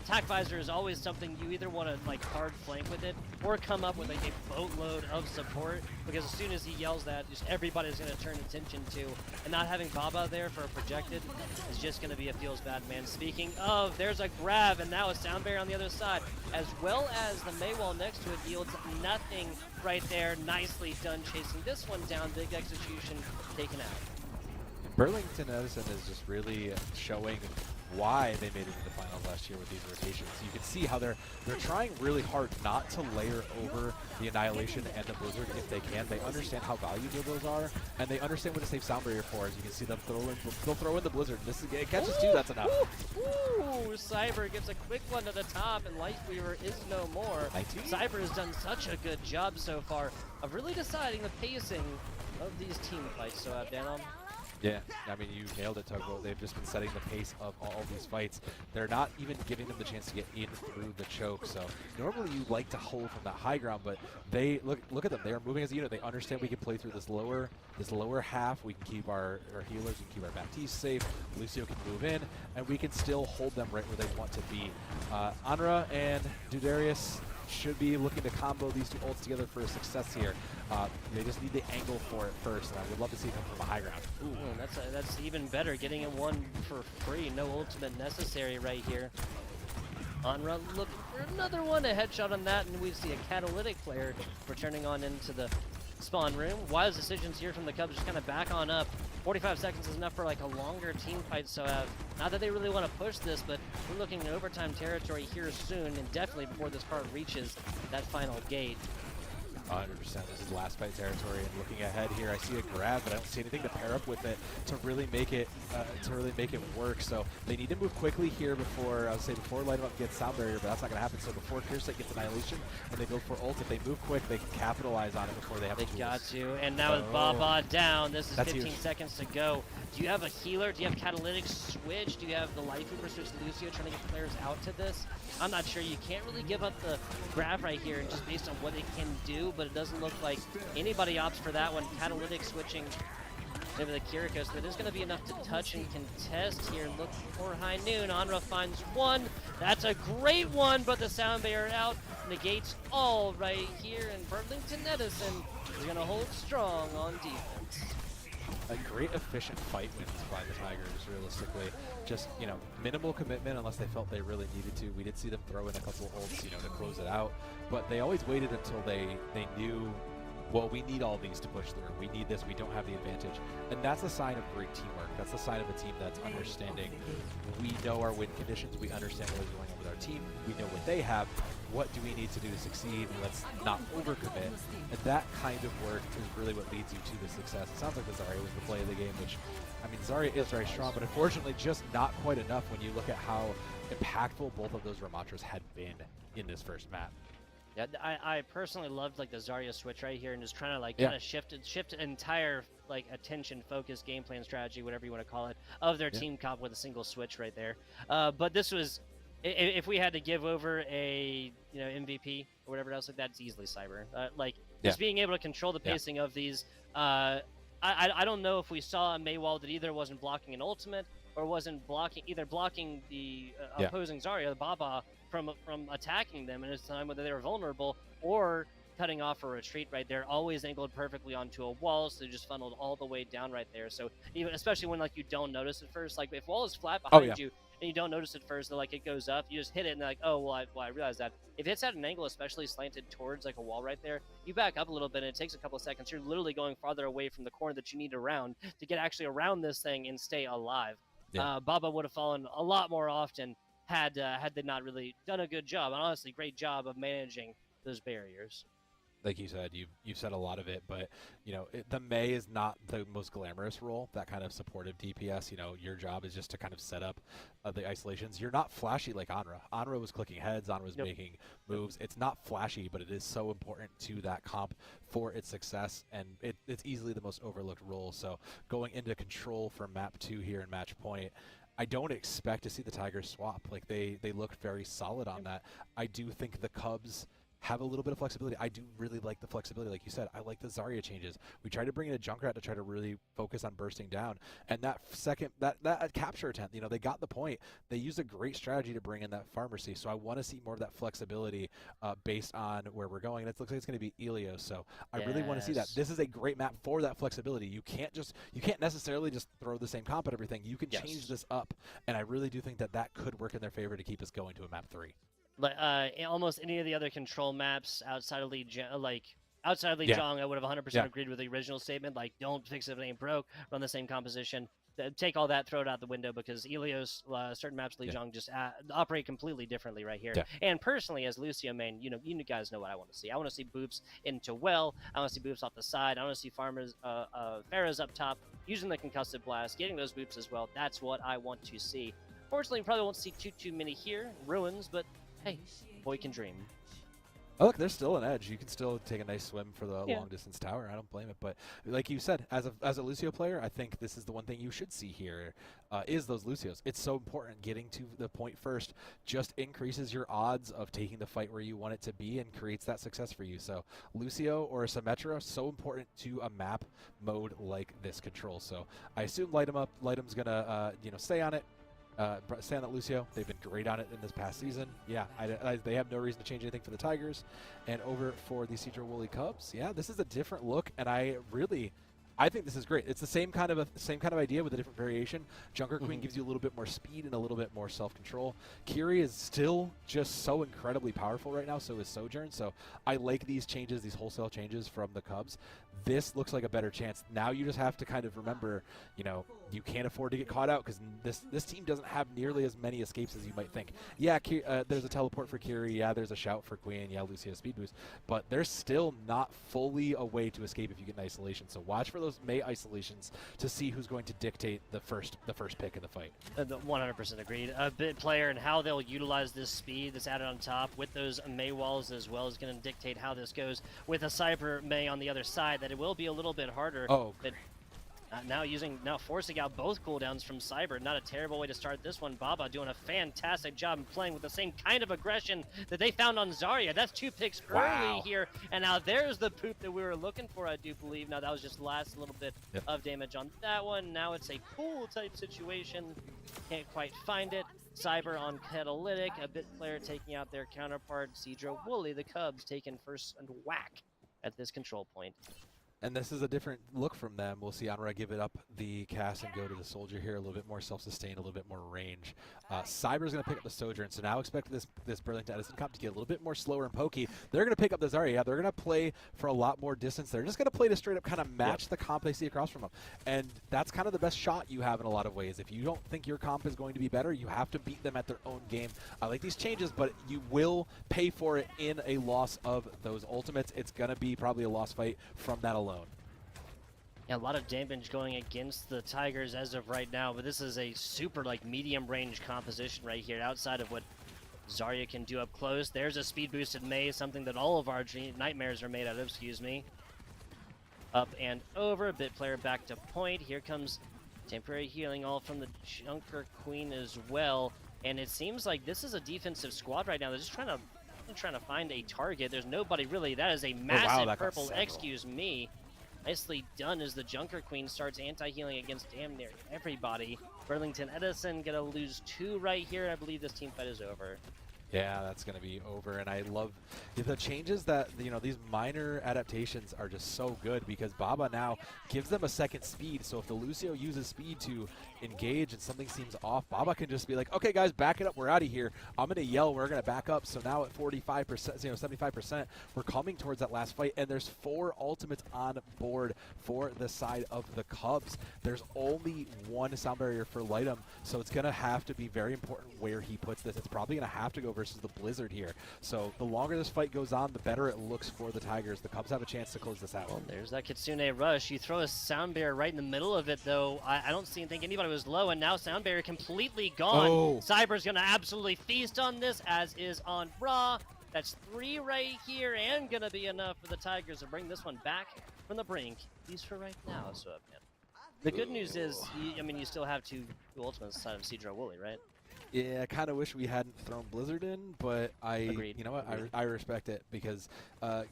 Attack visor is always something you either want to like hard flank with it or come up with like a boatload of support, because as soon as he yells that, just everybody's going to turn attention to, and not having Baba there for a projected is just going to be a feels bad man. Speaking of, there's a grab and now a sound barrier on the other side, as well as the Maywall next to it yields nothing right there. Nicely done chasing this one down. Big execution taken out. Burlington-Edison is just really showing why they made it to the finals last year with these rotations. You can see how they're trying really hard not to layer over the Annihilation and the Blizzard if they can. They understand how valuable those are, and they understand what to save sound barrier for. As you can see them they'll throw in the Blizzard. It catches 2, that's enough. Ooh, Cyber gets a quick one to the top, and Lifeweaver is no more. Cyber has done such a good job so far of really deciding the pacing of these team fights. So, Danon? Yeah, I mean, you nailed it, Tugboat. They've just been setting the pace of all these fights. They're not even giving them the chance to get in through the choke. So normally you like to hold from that high ground, but they look at them. They are moving as a unit. They understand we can play through this lower half. We can keep our healers, we can keep our Baptiste safe. Lucio can move in, and we can still hold them right where they want to be. Anra and Dudarius should be looking to combo these 2 ults together for success here. They just need the angle for it first, and I would love to see them from a high ground. Ooh, that's even better, getting in one for free. No ultimate necessary right here. Onra looking for another one, a headshot on that, and we see a catalytic player returning on into the spawn room. Wise decisions here from the Cubs, just kind of back on up. 45 seconds is enough for like a longer team fight, so not that they really want to push this, but we're looking at overtime territory here soon, and definitely before this part reaches that final gate. 100%. This is last fight territory, and looking ahead here, I see a grab, but I don't see anything to pair up with it to really make it work. So they need to move quickly here before Light 'em Up gets sound barrier, but that's not going to happen. So before Pierceit gets annihilation and they go for ult, if they move quick, they can capitalize on it before they have. They got to, and now with Baba down, this is 15 seconds to go. Do you have a healer? Do you have catalytic switch? Do you have the life Uber switch Lucio trying to get players out to this? I'm not sure. You can't really give up the grab right here just based on what it can do, but it doesn't look like anybody opts for that one. Catalytic switching over the Kirikos, but it is going to be enough to touch and contest here. Look for High Noon. Onra finds one. That's a great one, but the sound barrier out negates all right here, and Burlington-Edison is going to hold strong on defense. A great efficient fight wins by the Tigers, realistically. Just, minimal commitment unless they felt they really needed to. We did see them throw in a couple ults, to close it out. But they always waited until they knew, well, we need all these to push through. We need this. We don't have the advantage. And that's a sign of great teamwork. That's a sign of a team that's understanding. We know our win conditions. We understand what is going on with our team. We know what they have. What do we need to do to succeed? Let's not overcommit. And that kind of work is really what leads you to the success. It sounds like the Zarya was the play of the game, which, Zarya is very strong, but unfortunately just not quite enough when you look at how impactful both of those Ramantras had been in this first map. Yeah, I personally loved the Zarya switch right here and just trying to kind of shift entire attention, focus, game plan, strategy, whatever you want to call it, of their team comp with a single switch right there. But this was, if we had to give over a MVP or whatever else like that, it's easily Cyber. Just being able to control the pacing of these. I don't know if we saw a Maywall that either wasn't blocking an ultimate or wasn't blocking the opposing Zarya, the Baba, from attacking them in a time whether they were vulnerable or cutting off a retreat right there, always angled perfectly onto a wall, so they just funneled all the way down right there. So even especially when you don't notice it first, if wall is flat behind you and you don't notice it first, then it goes up, you just hit it and they're like, oh well I realized that. If it's at an angle especially slanted towards a wall right there, you back up a little bit and it takes a couple of seconds. You're literally going farther away from the corner that you need around to get actually around this thing and stay alive. Baba would have fallen a lot more often had they not really done a good job, and honestly, great job of managing those barriers. Like you said, you've said a lot of it, but the Mei is not the most glamorous role. That kind of supportive DPS. Your job is just to kind of set up the isolations. You're not flashy like Onra. Onra was clicking heads. Onra was making moves. It's not flashy, but it is so important to that comp for its success, and it's easily the most overlooked role. So going into control for map 2 here in match point, I don't expect to see the Tigers swap. They look very solid on that. I do think the Cubs have a little bit of flexibility. I do really like the flexibility. Like you said, I like the Zarya changes. We tried to bring in a Junkrat to try to really focus on bursting down. And that capture attempt, they got the point. They used a great strategy to bring in that Pharmacy. So I want to see more of that flexibility based on where we're going. And it looks like it's going to be Ilios. So I really want to see that. This is a great map for that flexibility. You can't necessarily just throw the same comp at everything. You can change this up. And I really do think that could work in their favor to keep us going to a map 3. Almost any of the other control maps outside of Lee Jong, I would have 100% agreed with the original statement. Don't fix it if it ain't broke. Run the same composition. Take all that, throw it out the window, because Ilios, certain maps, Lee Jong just operate completely differently right here. And personally, as Lucio main, you guys know what I want to see. I want to see Boops into well. I want to see Boops off the side. I want to see Pharah's up top, using the concussive blast, getting those Boops as well. That's what I want to see. Fortunately, we probably won't see too many here. Ruins, but hey, boy can dream. Oh, look, there's still an edge. You can still take a nice swim for the long-distance tower. I don't blame it. But like you said, as a Lucio player, I think this is the one thing you should see here is those Lucios. It's so important. Getting to the point first just increases your odds of taking the fight where you want it to be and creates that success for you. So Lucio or a Symmetra, so important to a map mode like this control. So I assume Light 'em Up. Light 'em's going to stay on it. Stay on that Lucio. They've been great on it in this past season. They have no reason to change anything for the Tigers. And over for the Sedro-Woolley Cubs, this is a different look, and I really I think this is great. It's the same kind of idea with a different variation. Junker Queen gives you a little bit more speed and a little bit more self-control. Kiri is still just so incredibly powerful right now, so is Sojourn. So I like these changes, these wholesale changes from the Cubs. This looks like a better chance. Now you just have to kind of remember, you know, you can't afford to get caught out because this team doesn't have nearly as many escapes as you might think. Yeah, there's a teleport for Kiri. Yeah, there's a shout for Queen. Yeah, Lucio speed boost. But there's still not fully a way to escape if you get an isolation. So watch for those Mei isolations to see who's going to dictate the first pick in the fight. 100% agreed. A bit player and how they'll utilize this speed that's added on top with those Mei walls as well is going to dictate how this goes. With a Cyber Mei on the other side, that it will be a little bit harder. Oh. But now forcing out both cooldowns from Cyber. Not a terrible way to start this one. Baba doing a fantastic job playing with the same kind of aggression that they found on Zarya. That's 2 picks early here, and now there's the poop that we were looking for, I do believe. Now that was just last little bit of damage on that one. Now it's a pool type situation. Can't quite find it. Cyber on Catalytic, a bit player taking out their counterpart. Sedro-Woolley, the Cubs, taking first and whack at this control point. And this is a different look from them. We'll see Anra give it up the cast and go to the Soldier here. A little bit more self-sustained, a little bit more range. Cyber's going to pick up the Sojourn, so now expect this Burlington-Edison comp to get a little bit more slower and pokey. They're going to pick up the Zarya. Yeah, they're going to play for a lot more distance. They're just going to play to straight up kind of match the comp they see across from them. And that's kind of the best shot you have in a lot of ways. If you don't think your comp is going to be better, you have to beat them at their own game. I like these changes, but you will pay for it in a loss of those ultimates. It's going to be probably a loss fight from that alone. Yeah, a lot of damage going against the Tigers as of right now, but this is a super medium range composition right here outside of what Zarya can do up close. There's a speed boosted Mei, something that all of our nightmares are made out of, excuse me. Up and over, bit player back to point. Here comes temporary healing all from the Junker Queen as well. And it seems like this is a defensive squad right now. They're just trying to find a target. There's nobody really. That is a massive purple, excuse me. Nicely done as the Junker Queen starts anti-healing against damn near everybody. Burlington-Edison gonna lose 2 right here. I believe this team fight is over. Yeah, that's going to be over, and I love the changes that, you know, these minor adaptations are just so good because Baba now gives them a second speed, so if the Lucio uses speed to engage and something seems off, Baba can just be like, okay guys, back it up, we're out of here. I'm going to yell, we're going to back up, so now at 45%, 75%, we're coming towards that last fight, and there's 4 ultimates on board for the side of the Cubs. There's only 1 sound barrier for Lightem, so it's going to have to be very important where he puts this. It's probably going to have to go versus the Blizzard here. So the longer this fight goes on, the better it looks for the Tigers. The Cubs have a chance to close this out. Well, there's that Kitsune rush. You throw a sound barrier right in the middle of it, though. I don't think anybody was low, and now sound barrier completely gone. Oh. Cyber's going to absolutely feast on this, as is on Ra. That's 3 right here, and going to be enough for the Tigers to bring this one back from the brink. At least for right now. So, man. The good news is, you still have 2 ultimates side of Sedro-Woolley, right? Yeah, I kind of wish we hadn't thrown Blizzard in, but Agreed. You know what, I respect it because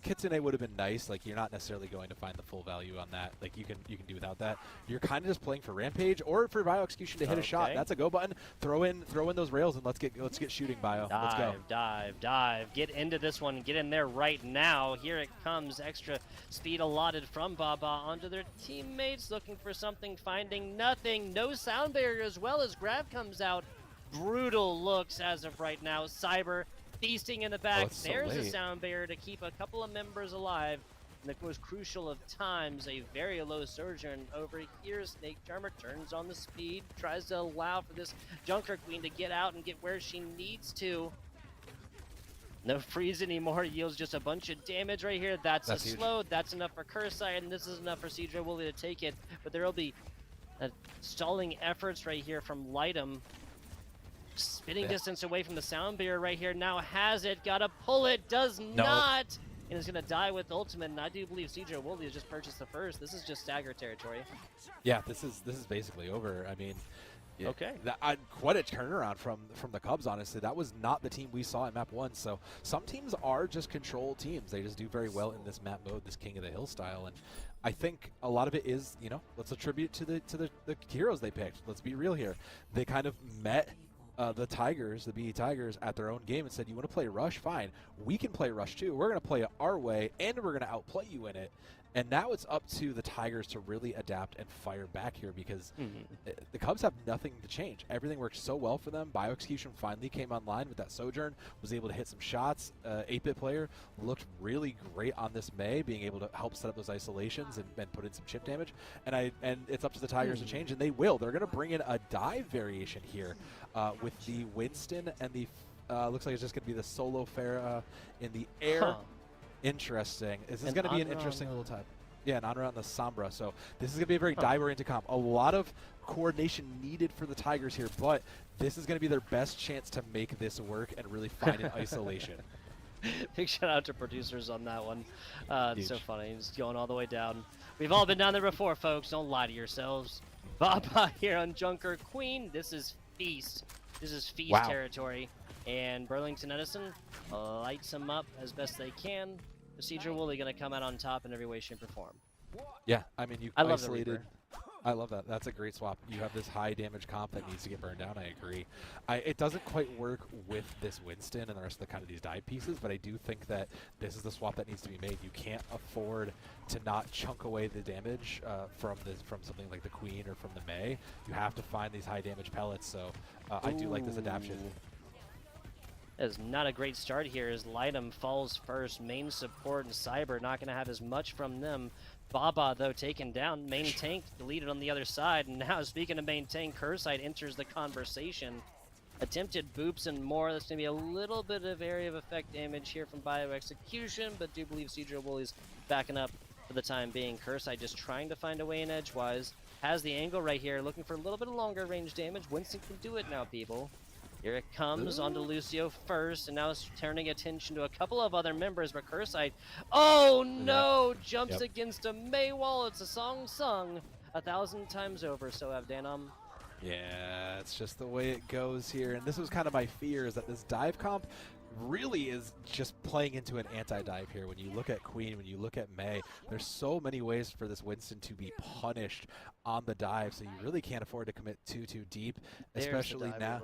Kitsune would have been nice. Like, you're not necessarily going to find the full value on that. Like, you can do without that. You're kind of just playing for Rampage or for Bio Execution to hit a shot. That's a go button. Throw in those rails and let's get shooting, Bio. Let's go. Dive. Get into this one. Get in there right now. Here it comes. Extra speed allotted from Baba onto their teammates, looking for something, finding nothing. No sound barrier as well as Grab comes out. Brutal looks as of right now. Cyber feasting in the back. So there's late. a sound barrier to keep a couple of members alive. And the most crucial of times, a very low Sojourn over here. Snake Charmer turns on the speed, tries to allow for this Junker Queen to get out and get where she needs to. No freeze anymore, yields just a bunch of damage right here. That's a huge. slow, that's enough for Cursite, and this is enough for Sedro-Woolley to take it. But there will be stalling efforts right here from Lightem. Spitting distance away from the sound barrier right here. Now has it. Gotta pull it. Does not. And is going to die with ultimate. And I do believe Sedro-Woolley has just purchased the first. This is just stagger territory. Yeah, this is basically over. I mean, yeah, okay. Quite a turnaround from the Cubs, honestly. That was not the team we saw in map 1. So some teams are just control teams. They just do very well in this map mode, this King of the Hill style. And I think a lot of it is, let's attribute to the heroes they picked. Let's be real here. They kind of met the Tigers, the BE Tigers, at their own game and said, you want to play Rush? Fine. We can play Rush too. We're going to play it our way, and we're going to outplay you in it. And now it's up to the Tigers to really adapt and fire back here because the Cubs have nothing to change. Everything works so well for them. Bioexecution finally came online with that Sojourn, was able to hit some shots. 8-bit player looked really great on this May, being able to help set up those isolations and put in some chip damage. And it's up to the Tigers to change, and they will. They're going to bring in a dive variation here with the Winston and the looks like it's just going to be the solo Farah in the air. Interesting. This is going to be an interesting little type. Yeah, an Anra on the Sombra. So this is going to be a very dive-oriented comp. A lot of coordination needed for the Tigers here, but this is going to be their best chance to make this work and really find an isolation. Big shout out to producers on that one. It's so funny. It's going all the way down. We've all been down there before, folks. Don't lie to yourselves. Baba here on Junker Queen. This is Feast. This is Feast territory. And Burlington-Edison lights them up as best they can. The Sedro-Woolley going to come out on top in every way, shape, or form. Yeah, I mean, you isolated. Love I love that. That's a great swap. You have this high damage comp that needs to get burned down. I agree. It doesn't quite work with this Winston and the rest of the kind of these dive pieces, but I do think that this is the swap that needs to be made. You can't afford to not chunk away the damage from something like the Queen or from the May. You have to find these high damage pellets. So I do like this adaptation. That is not a great start here as Lightem falls first. Main support and Cyber not going to have as much from them. Baba, though, taken down. Main tank deleted on the other side. And now, speaking of main tank, Cursite enters the conversation. Attempted boops and more. That's going to be a little bit of area of effect damage here from Bioexecution, but do believe Sedro-Woolley's backing up for the time being. Cursite just trying to find a way in edgewise. Has the angle right here, looking for a little bit of longer range damage. Winston can do it now, people. Here it comes onto Lucio first, and now it's turning attention to a couple of other members, but Cursite, oh no, jumps against a May wall. It's a song sung 1,000 times over, so Avdanum. Yeah, it's just the way it goes here, and this was kind of my fear, is that this dive comp really is just playing into an anti-dive here. When you look at Queen, when you look at May, there's so many ways for this Winston to be punished on the dive, so you really can't afford to commit too deep, especially now.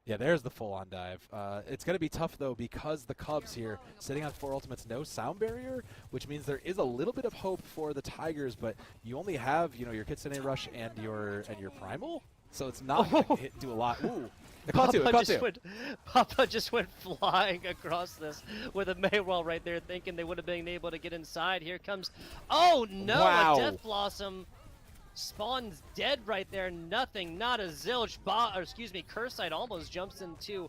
Yeah, there's the full-on dive. It's going to be tough, though, because the Cubs here, sitting on 4 ultimates, no sound barrier, which means there is a little bit of hope for the Tigers, but you only have, your Kitsune Rush and your Primal, so it's not going to do a lot. Ooh, it caught two. Papa just went flying across this with a Maywall right there, thinking they would have been able to get inside. Here comes, oh no, a Death Blossom. Spawn's dead right there. Nothing, not a zilch. Cursite almost jumps into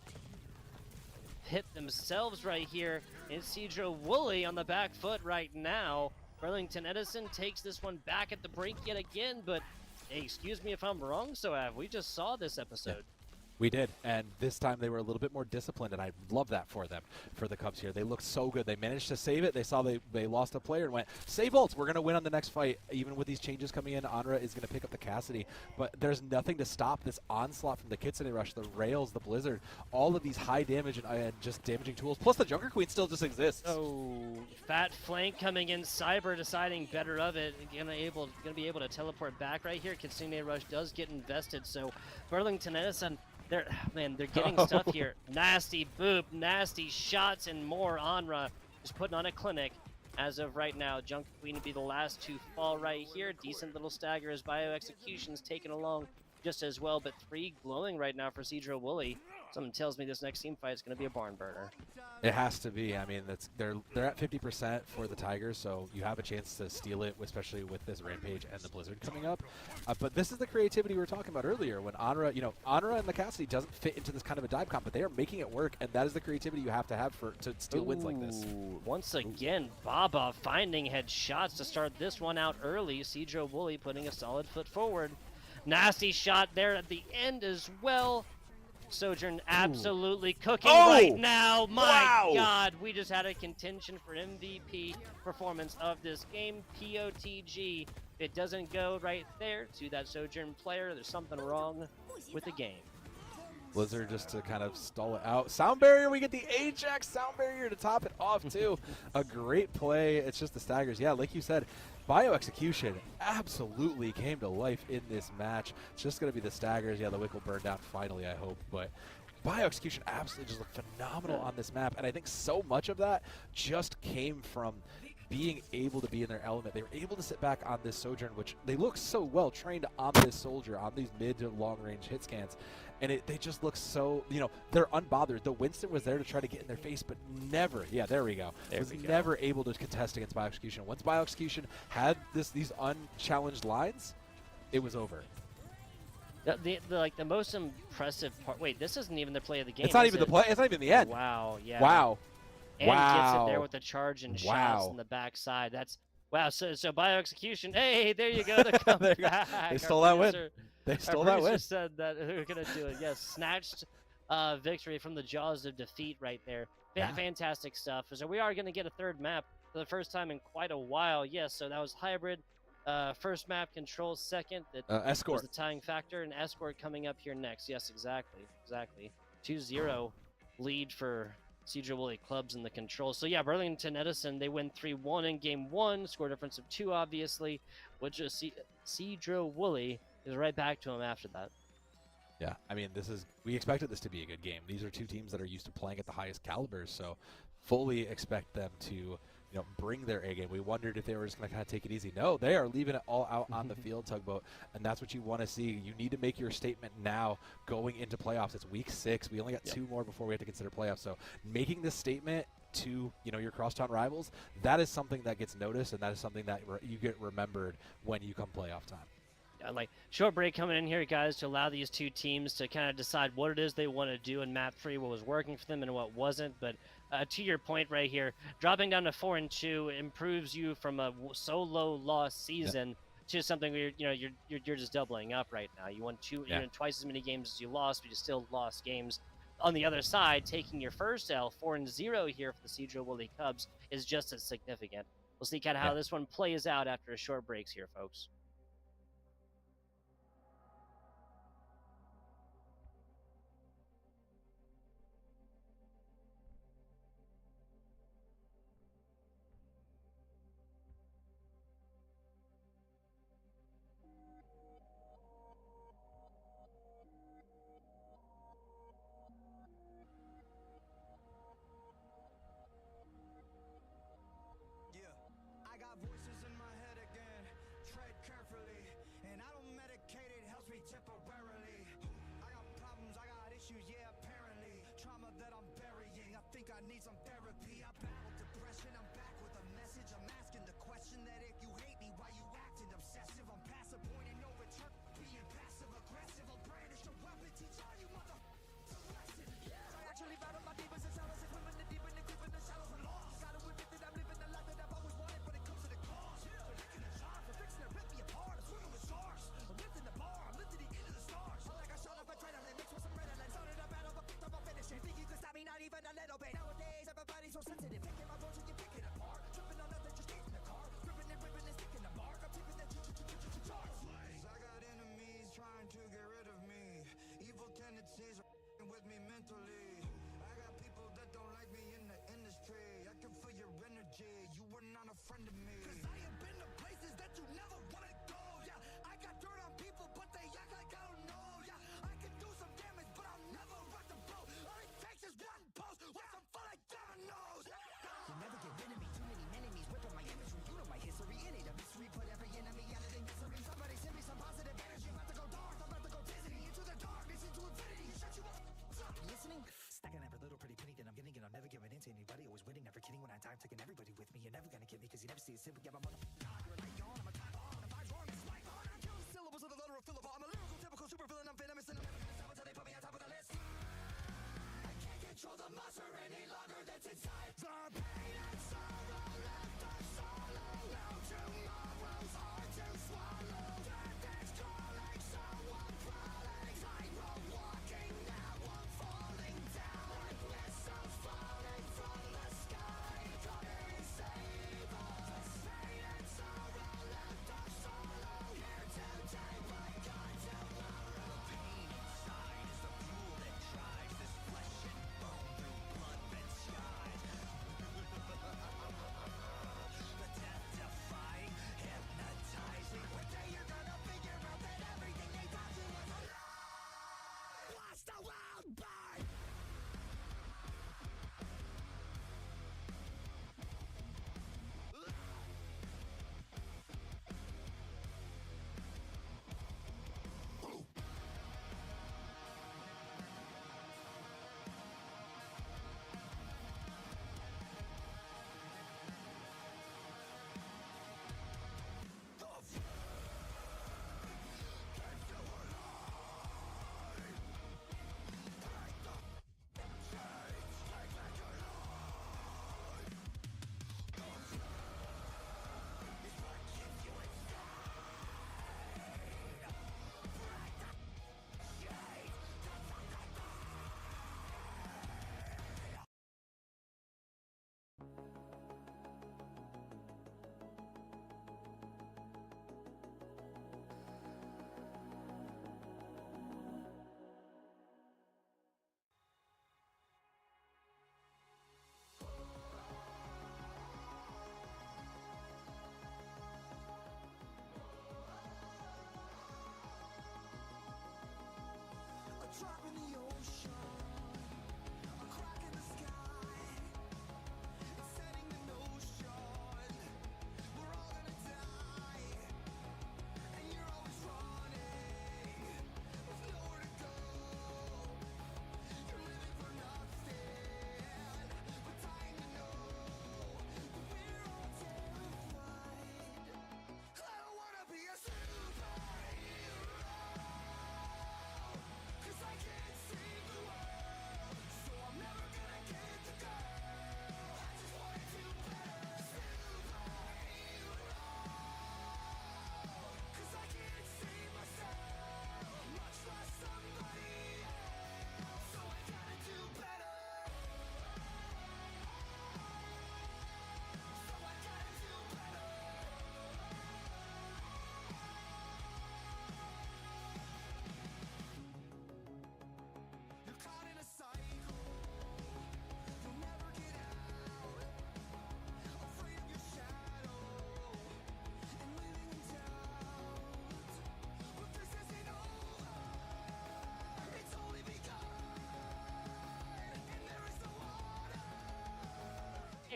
hit themselves right here. And Sedro-Woolley on the back foot right now. Burlington-Edison takes this one back at the break yet again, but hey, excuse me if I'm wrong, Soav. We just saw this episode. We did, and this time they were a little bit more disciplined, and I love that for them, for the Cubs here. They looked so good. They managed to save it. They saw they lost a player and went, save ults. We're going to win on the next fight. Even with these changes coming in, Anra is going to pick up the Cassidy, but there's nothing to stop this onslaught from the Kitsune Rush, the Rails, the Blizzard, all of these high damage and just damaging tools. Plus, the Junker Queen still just exists. Oh, fat flank coming in. Cyber deciding better of it. Gonna be able to teleport back right here. Kitsune Rush does get invested, so Burlington-Edison, they're getting stuff here. Nasty boop, nasty shots, and more. Anra is putting on a clinic. As of right now, Junker Queen would be the last to fall right here. Decent little stagger as Bioexecution's taken along just as well, but 3 glowing right now for Sedro-Woolley. Something tells me this next team fight is going to be a barn burner. It has to be. I mean, they're at 50% for the Tigers, so you have a chance to steal it, especially with this Rampage and the Blizzard coming up. But this is the creativity we were talking about earlier. When Anra, Anra and the Cassidy doesn't fit into this kind of a dive comp, but they are making it work, and that is the creativity you have to have to steal wins like this. Once again, Baba finding headshots to start this one out early. Sedro-Woolley putting a solid foot forward. Nasty shot there at the end as well. Sojourn absolutely cooking right now. My God, we just had a contention for MVP performance of this game. POTG. If it doesn't go right there to that Sojourn player, there's something wrong with the game. Blizzard just to kind of stall it out. Sound barrier, we get the Ajax sound barrier to top it off too. A great play. It's just the staggers. Yeah, like you said, Bioexecution absolutely came to life in this match. It's just going to be the staggers. Yeah, the wick will burn down finally, I hope. But Bioexecution absolutely just looked phenomenal on this map. And I think so much of that just came from being able to be in their element. They were able to sit back on this Sojourn, which they look so well trained on this Soldier, on these mid to long range hit scans. And they just look so, they're unbothered. The Winston was there to try to get in their face, but never, there we go. Never able to contest against Bioexecution. Once Bioexecution had these unchallenged lines, it was over. The most impressive part. Wait, this isn't even the play of the game. It's not even the play. It's not even the end. Wow. Yeah. Wow. And gets it there with the charge and shots in the backside. That's wow. So Bioexecution. Hey, there you go. The comeback. They stole that win. They stole that win. Said that they're gonna do it. Yes, snatched victory from the jaws of defeat right there. Fantastic stuff. So we are gonna get a third map for the first time in quite a while. Yes. So that was hybrid. First map, control second. That Escort was the tying factor, and Escort coming up here next. Yes, exactly. 2-0 lead for Sedro-Woolley clubs in the control. So yeah, Burlington-Edison, they win 3-1 in game 1, score difference of 2 obviously, which is Sedro-Woolley is right back to him after that. Yeah, I mean, we expected this to be a good game. These are two teams that are used to playing at the highest calibers, so fully expect them to bring their A game. We wondered if they were just going to kind of take it easy. No, they are leaving it all out on the field, Tugboat, and that's what you want to see. You need to make your statement now going into playoffs. It's week 6. We only got 2 more before we have to consider playoffs. So making this statement to your crosstown rivals, that is something that gets noticed, and that is something that you get remembered when you come playoff time. Like short break coming in here, guys, to allow these two teams to kind of decide what it is they want to do in map 3, what was working for them and what wasn't. But to your point right here, dropping down to 4-2 improves you from a solo loss season to something where you're just doubling up right now. You won twice as many games as you lost, but you still lost games. On the other side, taking your first L, 4-0 here for the Sedro-Woolley Cubs is just as significant. We'll see kind of how this one plays out after a short breaks here, folks. Voices in my head again, tread carefully, and I don't medicate, it helps me temporarily. I got problems, I got issues, apparently. Trauma that I'm burying, I think I need some therapy. I battle depression, I'm back with a message. I'm asking the question that if you hate me, why you acting obsessive? I'm passive, pointing no return, being passive aggressive. I'll brandish a weapon, teach all you motherfuckers a lesson. I actually battle my demons and shallows, and swimming the deep and the creep in the shallows and lost. Gotta admit that I'm living the life that I've always wanted, but it comes to the cost. They're licking a jar, for fixing to rip me apart. I'm swimming with sharks. I'm lifting the bar, I'm lifting it into the stars. I like a shot of adrenaline, mixed with some adrenaline. Started a battle, but picked up a finish. Think you can stop me, not even a little bit. Nowadays, everybody's so sensitive. Picking my words when you pick it apart. Tripping on nothing, just getting the car. Gripping and ripping and sticking the mark. I'm tipping that charts. I got enemies trying to get rid of me. Evil tendencies are with me mentally. I got people that don't like me in the industry. I can feel your energy. You were not a friend of me. Cause I have been to places that you never wanna go. Yeah, I got dirt on people, but they act like I don't know. Yeah, I can do some damage, but I'll never rock the boat. All it takes is one post with some fun like dominoes. You'll never get rid of me, too many enemies ripping my imagery. You know my history, it ain't a mystery. Put every enemy out of the misery. Somebody send me some positive energy. About to go dark, I'm about to go dizzy. Into the darkness, into infinity. Shut you up. Listening? Stacking every little pretty penny that I'm getting, and I'm never giving in to anybody. Always winning, never kidding when I time, taking everybody with me. You're never gonna get me, cause you never see it simple. Yeah, my mother. You're a light yawn, I'm a time bomb. The vibe's wrong, it's life hard. I kill the syllables of the letter of Philip. I'm a lyrical, typical super villain. I'm venomous, and I'm never gonna stop until they put me on top of the list. I can't control the monster any longer that's inside. The pain and sorrow left us solo. Now tomorrow's hard to swallow. Death is calling, so I'm crawling. Tightrope walking, now I'm falling down. Like missiles falling from the sky. Come and save us. Pain and sorrow left us solo. Here today, but gone tomorrow. Pain inside is the fuel that drives this flesh and bone through blood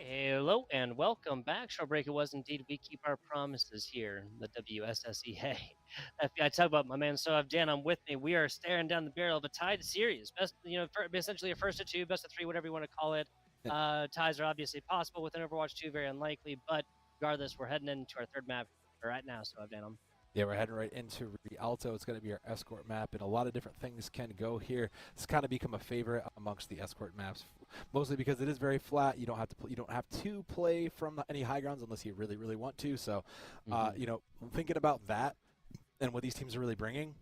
Hello and welcome back. Short break it was indeed. We keep our promises here, the WSSEA. I talk about my man So Dan. I'm with me. We are staring down the barrel of a tied series. Best, essentially a first of two, best of three, whatever you want to call it. Ties are obviously possible within Overwatch 2, very unlikely. But regardless, we're heading into our third map right now. So Dan. Yeah, we're heading right into Rialto. It's going to be our escort map, and a lot of different things can go here. It's kind of become a favorite amongst the escort maps, mostly because it is very flat. You don't have to play from any high grounds unless you really, really want to. So, thinking about that and what these teams are really bringing,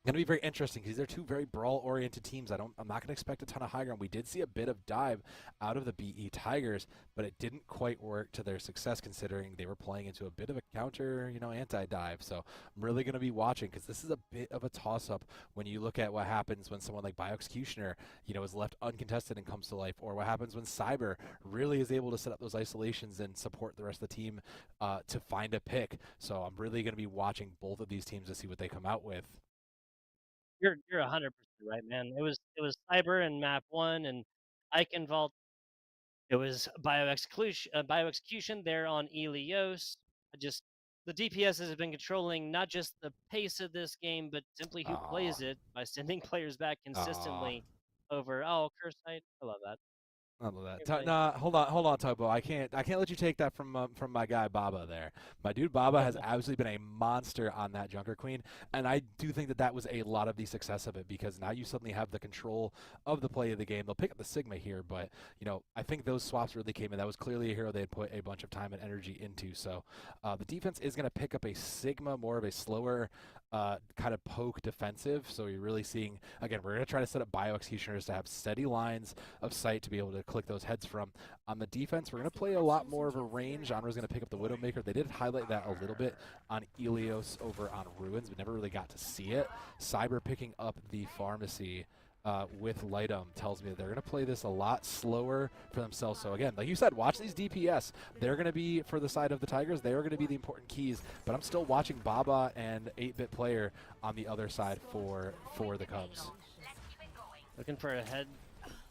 going to be very interesting because they're two very brawl-oriented teams. I'm not going to expect a ton of high ground. We did see a bit of dive out of the BE Tigers, but it didn't quite work to their success considering they were playing into a bit of a counter, anti-dive. So I'm really going to be watching because this is a bit of a toss-up when you look at what happens when someone like Bioexecutioner, is left uncontested and comes to life, or what happens when Cyber really is able to set up those isolations and support the rest of the team to find a pick. So I'm really going to be watching both of these teams to see what they come out with. You're 100% right, man. It was Cyber in map 1 and Eichenwald. It was bioexecution there on Elios. The DPS have been controlling not just the pace of this game, but simply who plays it by sending players back consistently over. Oh, curse site. I love that. I love that. Nah, hold on, Tugbo. I can't let you take that from my guy Baba there. My dude Baba has absolutely been a monster on that Junker Queen, and I do think that was a lot of the success of it because now you suddenly have the control of the play of the game. They'll pick up the Sigma here, but I think those swaps really came in. That was clearly a hero they had put a bunch of time and energy into. So the defense is going to pick up a Sigma, more of a slower kind of poke defensive. So you're really seeing, again, we're going to try to set up Bioexecutioners to have steady lines of sight to be able to click those heads from. On the defense, we're going to play a lot more of a range. Anra's going to pick up the Widowmaker. They did highlight that a little bit on Elios over on Ruins, but never really got to see it. Cyber picking up the Pharmacy with Lightum tells me that they're going to play this a lot slower for themselves. So again, like you said, watch these DPS. They're going to be, for the side of the Tigers, they are going to be the important keys, but I'm still watching Baba and 8-Bit Player on the other side for the Cubs. Looking for a head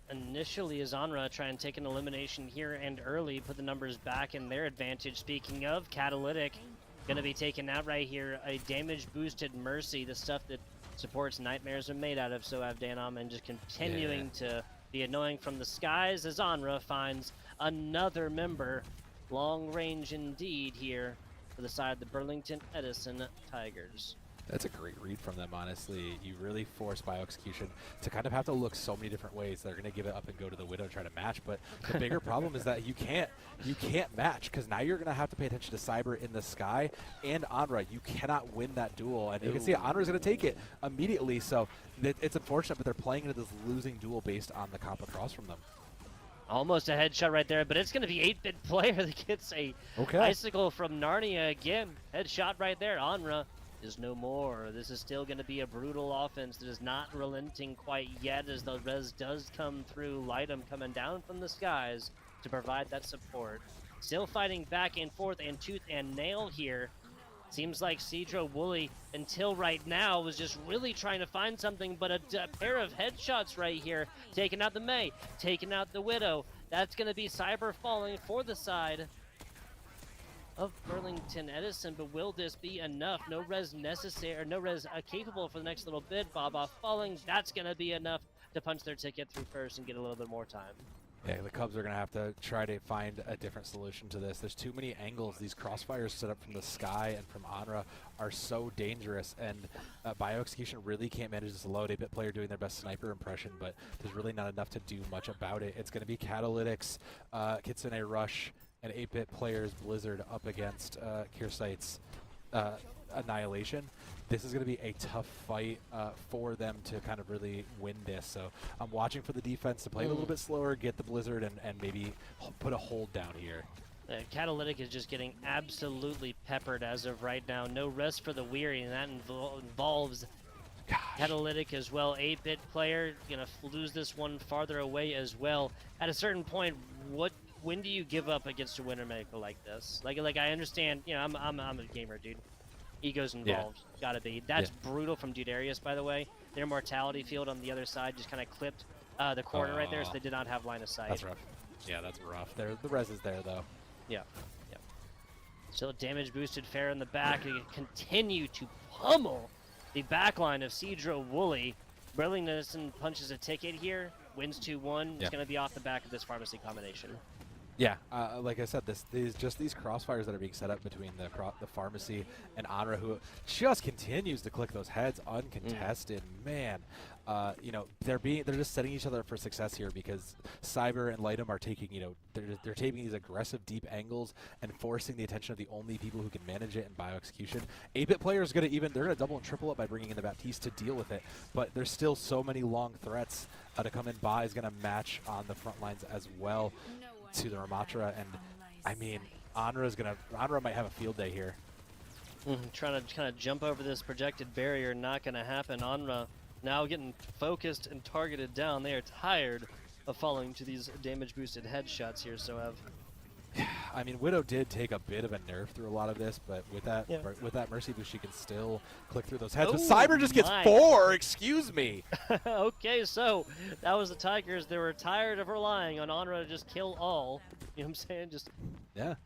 initially as Anra try and take an elimination here and early, put the numbers back in their advantage. Speaking of, Catalytic going to be taken out right here. A damage boosted Mercy, the stuff that supports Nightmares are made out of. So Avdanam and just continuing to be annoying from the skies as Anra finds another member. Long range indeed here for the side of the Burlington-Edison Tigers. That's a great read from them, honestly. You really force Bioexecution to kind of have to look so many different ways. They're going to give it up and go to the Widow and try to match, but the bigger problem is that you can't match because now you're going to have to pay attention to Cyber in the sky and Anra. You cannot win that duel, and you can see Anra's going to take it immediately, so it's unfortunate, but they're playing into this losing duel based on the comp across from them. Almost a headshot right there, but it's going to be 8-Bit Player that gets a icicle from Narnia again. Headshot right there. Anra is no more. This is still going to be a brutal offense that is not relenting quite yet as the res does come through. Lightum coming down from the skies to provide that support. Still fighting back and forth and tooth and nail here. Seems like Sedro-Woolley, until right now, was just really trying to find something, but a pair of headshots right here. Taking out the Mei, taking out the Widow. That's going to be Cyber falling for the side of Burlington-Edison, but will this be enough? No res necessary, or no res capable for the next little bit. Baba falling, that's going to be enough to punch their ticket through first and get a little bit more time. Yeah, the Cubs are going to have to try to find a different solution to this. There's too many angles. These crossfires set up from the sky and from Anra are so dangerous, and Bioexecution really can't manage this alone. 8-Bit Player doing their best sniper impression, but there's really not enough to do much about it. It's going to be Catalytics, Kitsune Rush, and 8-Bit Player's Blizzard up against Kiersight's Annihilation. This is going to be a tough fight for them to kind of really win this. So I'm watching for the defense to play a little bit slower, get the Blizzard, and maybe put a hold down here. Catalytic is just getting absolutely peppered as of right now. No rest for the weary, and that involves Catalytic as well. 8-Bit Player going to lose this one farther away as well. At a certain point, when do you give up against a winner maker like this? Like I understand, I'm a gamer, dude. Ego's involved. Gotta be. That's brutal from Dudarius, by the way. Their mortality field on the other side just kind of clipped the corner right there, so they did not have line of sight. That's rough. Yeah, that's rough. The res is there, though. Yeah. Yeah. Still damage boosted fair in the back. They continue to pummel the backline of Sedro-Woolley. Burlington-Edison punches a ticket here, wins 2-1. It's going to be off the back of this pharmacy combination. Yeah, like I said, these crossfires that are being set up between the pharmacy and Anra, who just continues to click those heads uncontested. Man, you know, they're just setting each other up for success here because Cyber and Lightem are taking, you know, they're taking these aggressive deep angles and forcing the attention of the only people who can manage it in bio-execution. 8-bit players they're gonna double and triple up by bringing in the Baptiste to deal with it, but there's still so many long threats to come in. Ba is gonna match on the front lines as well to the Ramatra, and I mean, Anra might have a field day here. Trying to kind of jump over this projected barrier, not going to happen. Anra now getting focused and targeted down. They are tired of falling to these damage boosted headshots here, so I mean, Widow did take a bit of a nerf through a lot of this, but with that Mercy boost, she can still click through those heads. But Cyber just gets 4, excuse me. Okay, so that was the Tigers. They were tired of relying on Anra to just kill all. You know what I'm saying? Just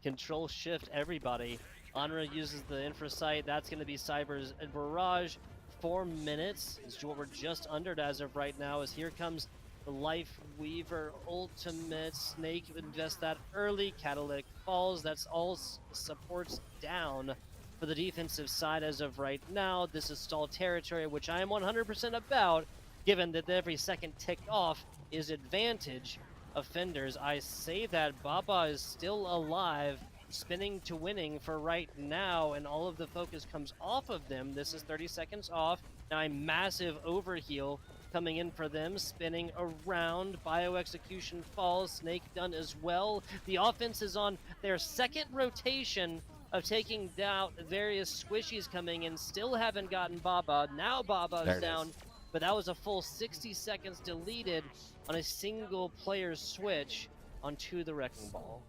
control shift everybody. Anra uses the infra sight. That's going to be Cyber's barrage. 4 minutes is what we're just under as of right now, as here comes the Life Weaver ultimate. Snake invest that early. Catalytic falls. That's all supports down for the defensive side as of right now. This is stall territory, which I am 100% about, given that every second ticked off is advantage offenders. I say that Baba is still alive, spinning to winning for right now, and all of the focus comes off of them. This is 30 seconds off. Now a massive overheal coming in for them, spinning around. Bio execution falls. Snake done as well. The offense is on their second rotation of taking down various squishies coming in. Still haven't gotten Baba. Now Baba's down, but that was a full 60 seconds deleted on a single player switch onto the Wrecking Ball.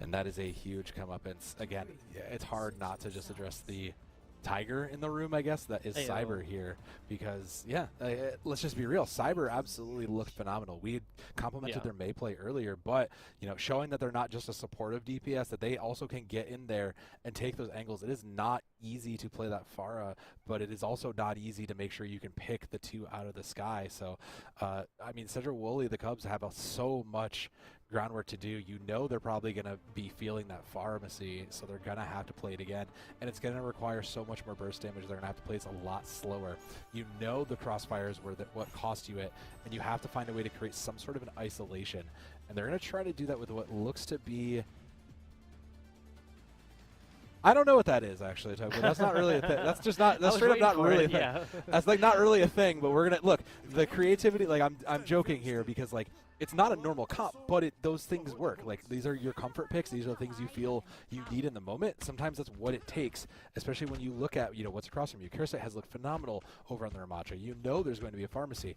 And that is a huge comeuppance. Again, it's hard not to just address the Tiger in the room, I guess, that is Cyber here, because let's just be real, Cyber absolutely looked phenomenal. We had complimented their May play earlier, but you know, showing that they're not just a supportive DPS, that they also can get in there and take those angles. It is not easy to play that Pharah, but it is also not easy to make sure you can pick the two out of the sky. So I mean, Sedro-Woolley, the Cubs have so much groundwork to do. You know, they're probably going to be feeling that pharmacy, so they're going to have to play it again, and it's going to require so much more burst damage. They're going to have to play it a lot slower. You know, the crossfires were what cost you it, and you have to find a way to create some sort of an isolation, and they're going to try to do that with what looks to be, I don't know what that is, actually, Toby. That's not really a thing. That's just not. That's straight up not really a thing. That's like not really a thing. But we're gonna look the creativity. Like I'm joking here because like it's not a normal comp, but those things work. Like these are your comfort picks. These are the things you feel you need in the moment. Sometimes that's what it takes, especially when you look at what's across from you. Cursa has looked phenomenal over on the Ramatra. You know there's going to be a pharmacy.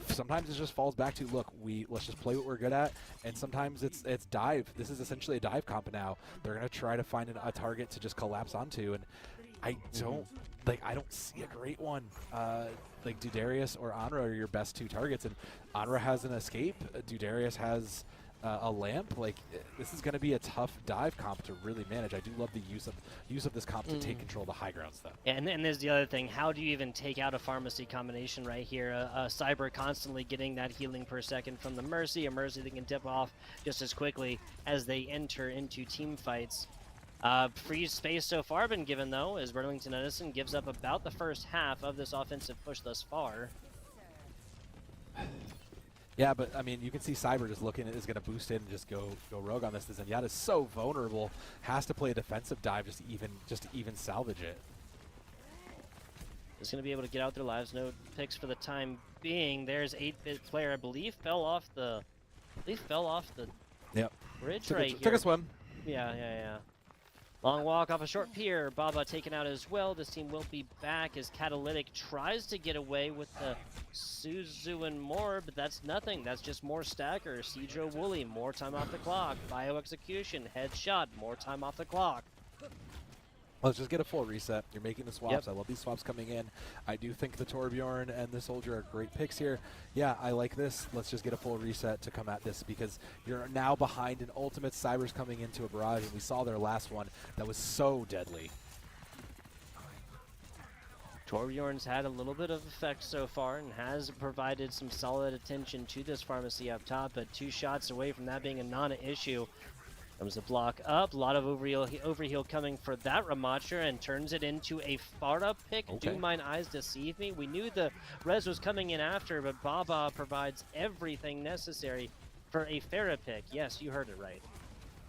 Sometimes it just falls back to let's just play what we're good at, and sometimes it's dive. This is essentially a dive comp now. They're gonna try to find a target to just collapse onto, and I don't see a great one. Like Dudarius or Anra are your best two targets, and Anra has an escape. Dudarius has a lamp. Like this is going to be a tough dive comp to really manage. I do love the use of this comp to take control of the high grounds, though. Yeah, and there's the other thing. How do you even take out a pharmacy combination right here? Cyber constantly getting that healing per second from the Mercy, a Mercy that can dip off just as quickly as they enter into team fights. Free space so far been given, though, as Burlington-Edison gives up about the first half of this offensive push thus far. Yeah, but I mean, you can see Cyber just looking is going to boost in and just go rogue on this. Zenyatta is so vulnerable, has to play a defensive dive just to even salvage it. Is going to be able to get out their lives. No picks for the time being. There's 8-bit player, I believe, fell off the bridge right here. Took a swim. Yeah. Long walk off a short pier. Baba taken out as well. This team will be back as Catalytic tries to get away with the Suzu and more, but that's nothing. That's just more stackers. Sedro-Woolley, more time off the clock. Bio execution, headshot, more time off the clock. Let's just get a full reset. You're making the swaps. Yep. I love these swaps coming in. I do think the Torbjorn and the Soldier are great picks here. Yeah, I like this. Let's just get a full reset to come at this because you're now behind an ultimate. Cyber's coming into a barrage, and we saw their last one that was so deadly. Torbjorn's had a little bit of effect so far and has provided some solid attention to this pharmacy up top, but 2 shots away from that being a non-issue. Comes the block up, a lot of overheal coming for that Ramattra and turns it into a Pharah pick. Okay. Do mine eyes deceive me? We knew the res was coming in after, but Baba provides everything necessary for a Pharah pick. Yes, you heard it right.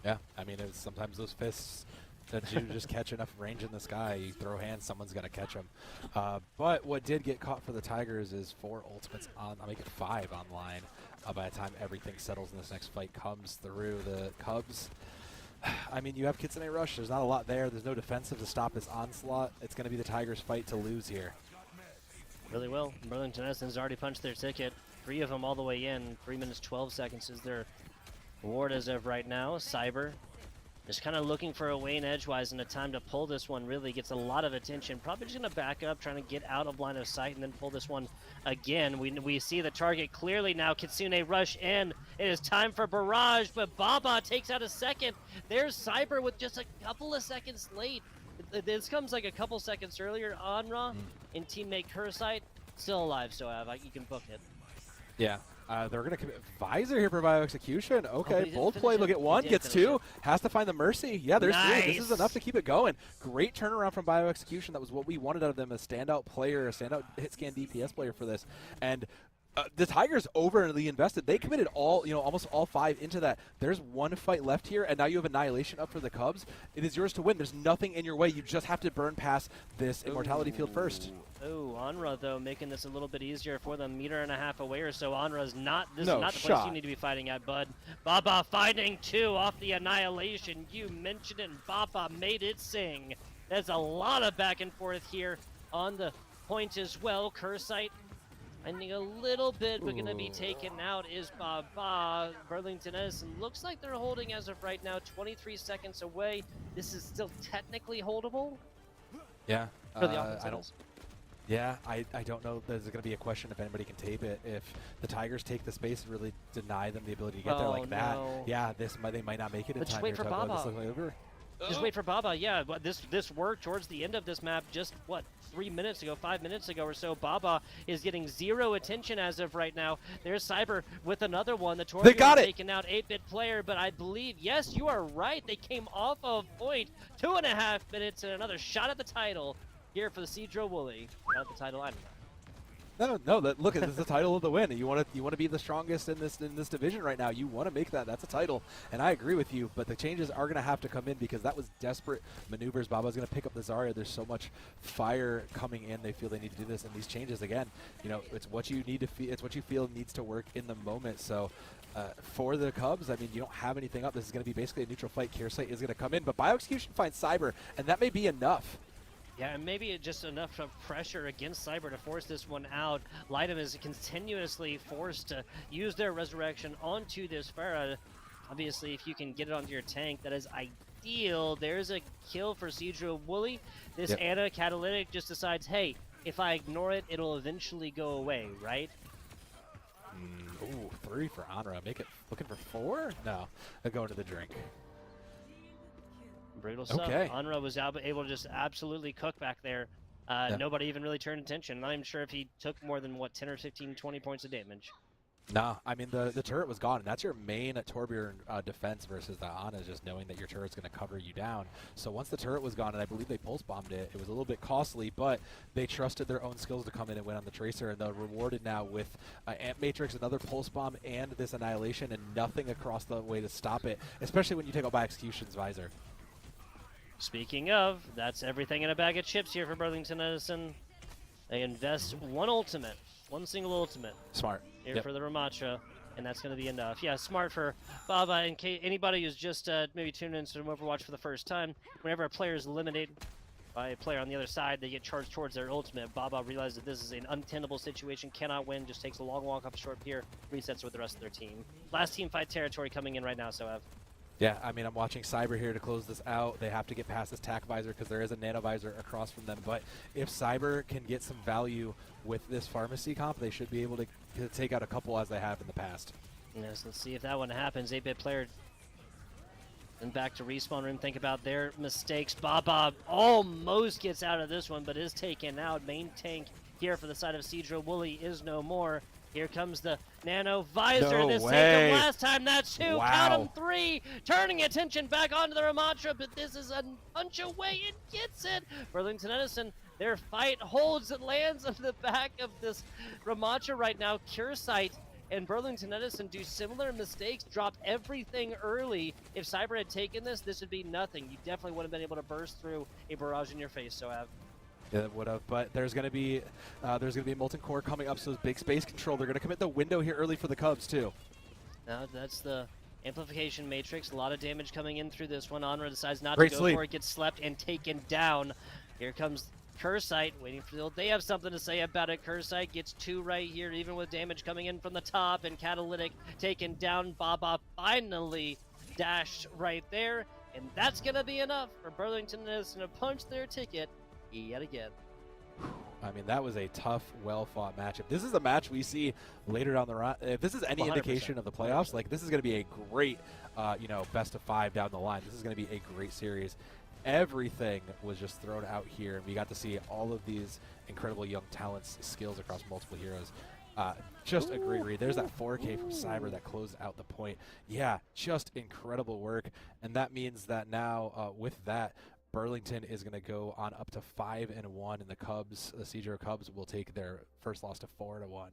Yeah, I mean, sometimes those fists that you just catch enough range in the sky, you throw hands, someone's going to catch them. But what did get caught for the Tigers is 4 ultimates on, I'll make it 5 online by the time everything settles and this next fight comes through. The Cubs, I mean, you have Kitsune Rush. There's not a lot there. There's no defensive to stop this onslaught. It's going to be the Tigers' fight to lose here. Really well. Burlington-Edison's already punched their ticket. 3 of them all the way in. 3 minutes, 12 seconds is their reward as of right now. Cyber just kind of looking for a way in edgewise and a time to pull this one. Really gets a lot of attention. Probably just going to back up, trying to get out of line of sight and then pull this one again. We see the target clearly now. Kitsune Rush in. It is time for Barrage, but Baba takes out a second. There's Cyber with just a couple of seconds late. This comes like a couple seconds earlier. Anra and teammate Kursite still alive, so you can book it. Yeah. They're going to commit Visor here for Bio-Execution. Okay, he bold didn't play. finish Look it. at 1, He did gets finish 2, has to find the Mercy. Yeah, there's 3. This is Nice. enough to keep it going. Great turnaround from Bio-Execution. That was what we wanted out of them, a standout player, a standout hit scan DPS player for this. And the Tigers overly invested. They committed almost all 5 into that. There's 1 fight left here, and now you have Annihilation up for the Cubs. It is yours to win. There's nothing in your way. You just have to burn past this Immortality field first. Oh, Anra, though, making this a little bit easier for them. 1.5 meters away or so. Anra's not, this No is not the place shot. you need to be fighting at, bud. Baba finding 2 off the Annihilation. You mentioned it, and Baba made it sing. There's a lot of back and forth here on the point as well. Kursite finding a little bit, but going to be taken out is Baba. Burlington-Edison looks like they're holding as of right now, 23 seconds away. This is still technically holdable Yeah. for the offense. I don't know. There's going to be a question if anybody can tape it. If the Tigers take the space and really deny them the ability to get there like that, yeah, they might not make it in But just time. wait for Baba. Just Oh. wait for Baba. Yeah, but this worked towards the end of this map. Just what, 3 minutes ago, 5 minutes ago or so. Baba is getting 0 attention as of right now. There's Cyber with another one. The They got Torbjorn it. taking out 8-bit player, but I believe, yes, you are right. They came off of point. 2.5 minutes and another shot at the title here for the Sedro-Woolley. Shot at the title. I don't know. No. Look, this is the title of the win. You want to be the strongest in this division right now. You want to make that. That's a title, and I agree with you. But the changes are going to have to come in because that was desperate maneuvers. Baba's going to pick up the Zarya. There's so much fire coming in. They feel they need to do this, and these changes again. It's what you need to feel. It's what you feel needs to work in the moment. So. For the Cubs, I mean, you don't have anything up. This is going to be basically a neutral fight. Kursite is going to come in, but Bio-Execution finds Cyber, and that may be enough. Yeah, and maybe just enough of pressure against Cyber to force this one out. Lightem is continuously forced to use their resurrection onto this Pharah. Obviously, if you can get it onto your tank, that is ideal. There's a kill for Sedro-Woolley. This Yep. Ana Catalytic just decides, hey, if I ignore it, it'll eventually go away, right? Ooh, 3 for Anra. Make it looking for 4? No, they'll go into the drink. Brutal stuff. Okay. Anra was able to just absolutely cook back there. Yeah. Nobody even really turned attention. Not even sure if he took more than, 10 or 15, 20 points of damage. No, I mean, the turret was gone, and that's your main Torbjorn defense versus the Ana, is just knowing that your turret's going to cover you down. So once the turret was gone, and I believe they pulse bombed it, it was a little bit costly, but they trusted their own skills to come in and win on the Tracer, and they're rewarded now with Amp Matrix, another pulse bomb, and this Annihilation, and nothing across the way to stop it, especially when you take out Bio-Execution's Visor. Speaking of, that's everything in a bag of chips here for Burlington-Edison. They invest one single ultimate Smart. here for the Ramattra, and that's going to be enough. Yeah, smart for Baba. In case anybody who's just maybe tuned in to Overwatch for the first time, whenever a player is eliminated by a player on the other side, they get charged towards their ultimate. Baba realizes that this is an untenable situation, cannot win, just takes a long walk up a short pier, resets with the rest of their team. Last team fight territory coming in right now, so Yeah, I mean, I'm watching Cyber here to close this out. They have to get past this tack visor because there is a nano visor across from them. But if Cyber can get some value with this pharmacy comp, they should be able to take out a couple as they have in the past. Yes, let's see if that one happens. 8-bit player. And back to respawn room. Think about their mistakes. Bob almost gets out of this one, but is taken out. Main tank here for the side of Sedro-Woolley is no more. Here comes the nano visor. No This way. saved him last time. That's 2. Wow. Count 'em 3. Turning attention back onto the Ramatra, but this is a punch away. It gets it. Burlington-Edison, their fight holds. It lands on the back of this Ramatra right now. Cure Sight and Burlington-Edison do similar mistakes, dropped everything early. If Cyber had taken this, this would be nothing. You definitely would have been able to burst through a barrage in your face, so Yeah, it would have, but there's going to be a molten core coming up, so big space control. They're going to commit the window here early for the Cubs too. Now that's the amplification matrix. A lot of damage coming in through this one. Onra decides not Great to go sleep. for it, gets slept and taken down. Here comes Cursite waiting for the. They have something to say about it. Cursite gets 2 right here, even with damage coming in from the top, and Catalytic taken down. Baba finally dashed right there, and that's gonna be enough for Burlington-Edison to punch their ticket yet again. I mean, that was a tough, well-fought matchup. This is a match we see later down the road. If this is any 100%. indication of the playoffs, like this is going to be a great, best of 5 down the line. This is going to be a great series. Everything was just thrown out here, and we got to see all of these incredible young talents, skills across multiple heroes. Just a great read. There's that 4K from Cyber that closed out the point. Yeah, just incredible work, and that means that now with that, Burlington is going to go on up to 5-1, and the Cubs, the Sedro Cubs, will take their first loss to 4-1.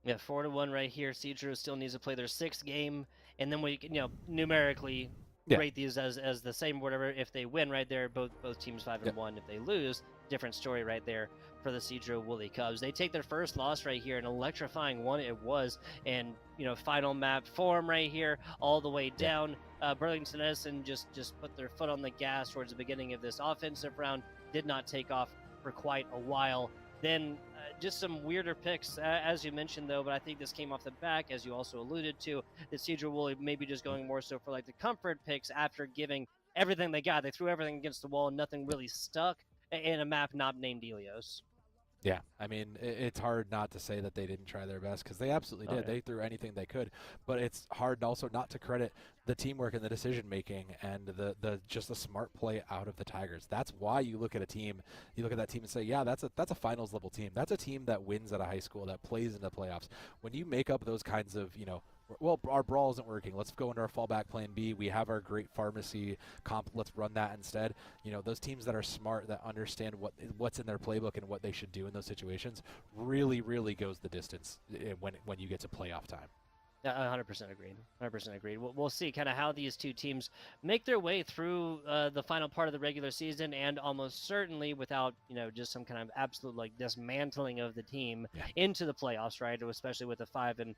Yeah, 4-1 right here. Sedro still needs to play their 6th game, and then we can, numerically rate these as the same, whatever. If they win right there, both teams 5-1. If they lose, different story right there for the Sedro-Woolley Cubs. They take their first loss right here, an electrifying one it was, and final map form right here, all the way down. Burlington-Edison just put their foot on the gas towards the beginning of this offensive round, did not take off for quite a while. Then just some weirder picks, as you mentioned, though, but I think this came off the back, as you also alluded to, that Sedro-Woolley maybe just going more so for like the comfort picks after giving everything they got. They threw everything against the wall and nothing really stuck in a map not named Helios. Yeah, I mean, it's hard not to say that they didn't try their best, because they absolutely did. Yeah. They threw anything they could, but it's hard also not to credit the teamwork and the decision making and the smart play out of the Tigers. That's why you look at a team, you look at that team and say, yeah, that's a finals level team. That's a team that wins at a high school, that plays in the playoffs. When you make up those kinds of, well, our brawl isn't working, let's go into our fallback plan B. We have our great pharmacy comp, let's run that instead. Those teams that are smart, that understand what's in their playbook and what they should do in those situations, really, really goes the distance when you get to playoff time. 100% agreed. 100% agreed. We'll see kind of how these two teams make their way through the final part of the regular season, and almost certainly without just some kind of absolute dismantling of the team into the playoffs, right? Especially with a 5-1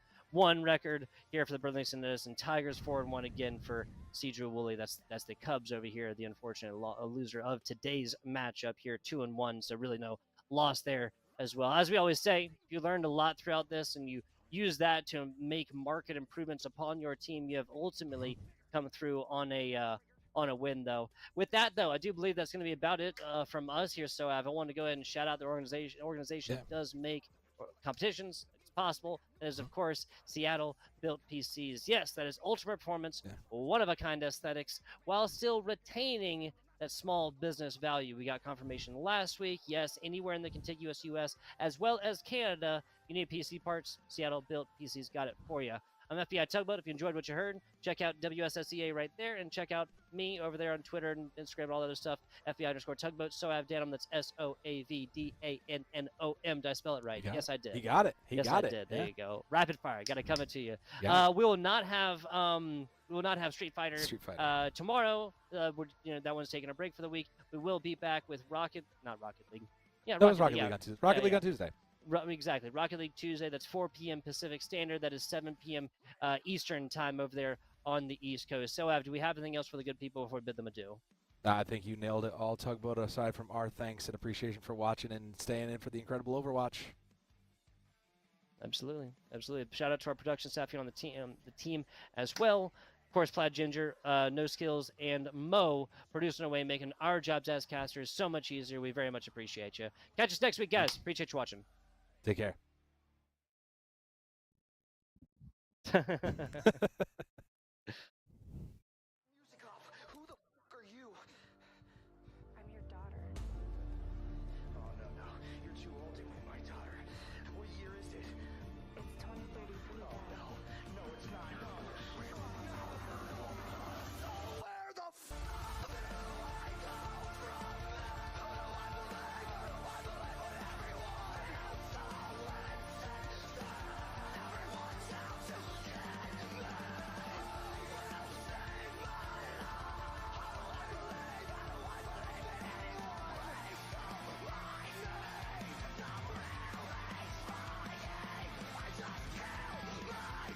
record here for the Burlington-Edison Tigers, 4-1 again for Sedro-Woolley. That's the Cubs over here, the unfortunate loser of today's matchup here, 2-1. So really no loss there as well. As we always say, you learned a lot throughout this, and you use that to make market improvements upon your team. You have ultimately come through on a win, though. With that, though, I do believe that's going to be about it from us here. So I want to go ahead and shout out the organization. Organization does make competitions possible. That is, of course, Seattle Built PCs. Yes, that is ultimate performance, one-of-a-kind aesthetics, while still retaining that small business value. We got confirmation last week. Yes, anywhere in the contiguous U.S. as well as Canada, you need PC parts. Seattle Built PCs got it for you. I'm FBI Tugboat. If you enjoyed what you heard, check out WSSEA right there, and check out me over there on Twitter and Instagram and all that other stuff. FBI_Tugboat. Soavdanom. That's SOAVDANNOM. Did I spell it right? Yes, I did. He got it. Yes, I did. There you go. Rapid fire. Got to come it to you. We will not have Street Fighter. Tomorrow. That one's taking a break for the week. We will be back with Rocket League. Yeah, that was Rocket League on Tuesday. Rocket League on Tuesday. Exactly. Rocket League Tuesday. That's 4 p.m. Pacific Standard. That is 7 p.m. Eastern time over there on the East Coast. So, do we have anything else for the good people before we bid them adieu? I think you nailed it all, Tugboat. Aside from our thanks and appreciation for watching and staying in for the incredible Overwatch. Absolutely. Shout out to our production staff here on the team as well. course, Plaid Ginger, No Skills, and Mo producing away, making our jobs as casters so much easier. We very much appreciate you. Catch us next week, guys. Appreciate you watching. Take care.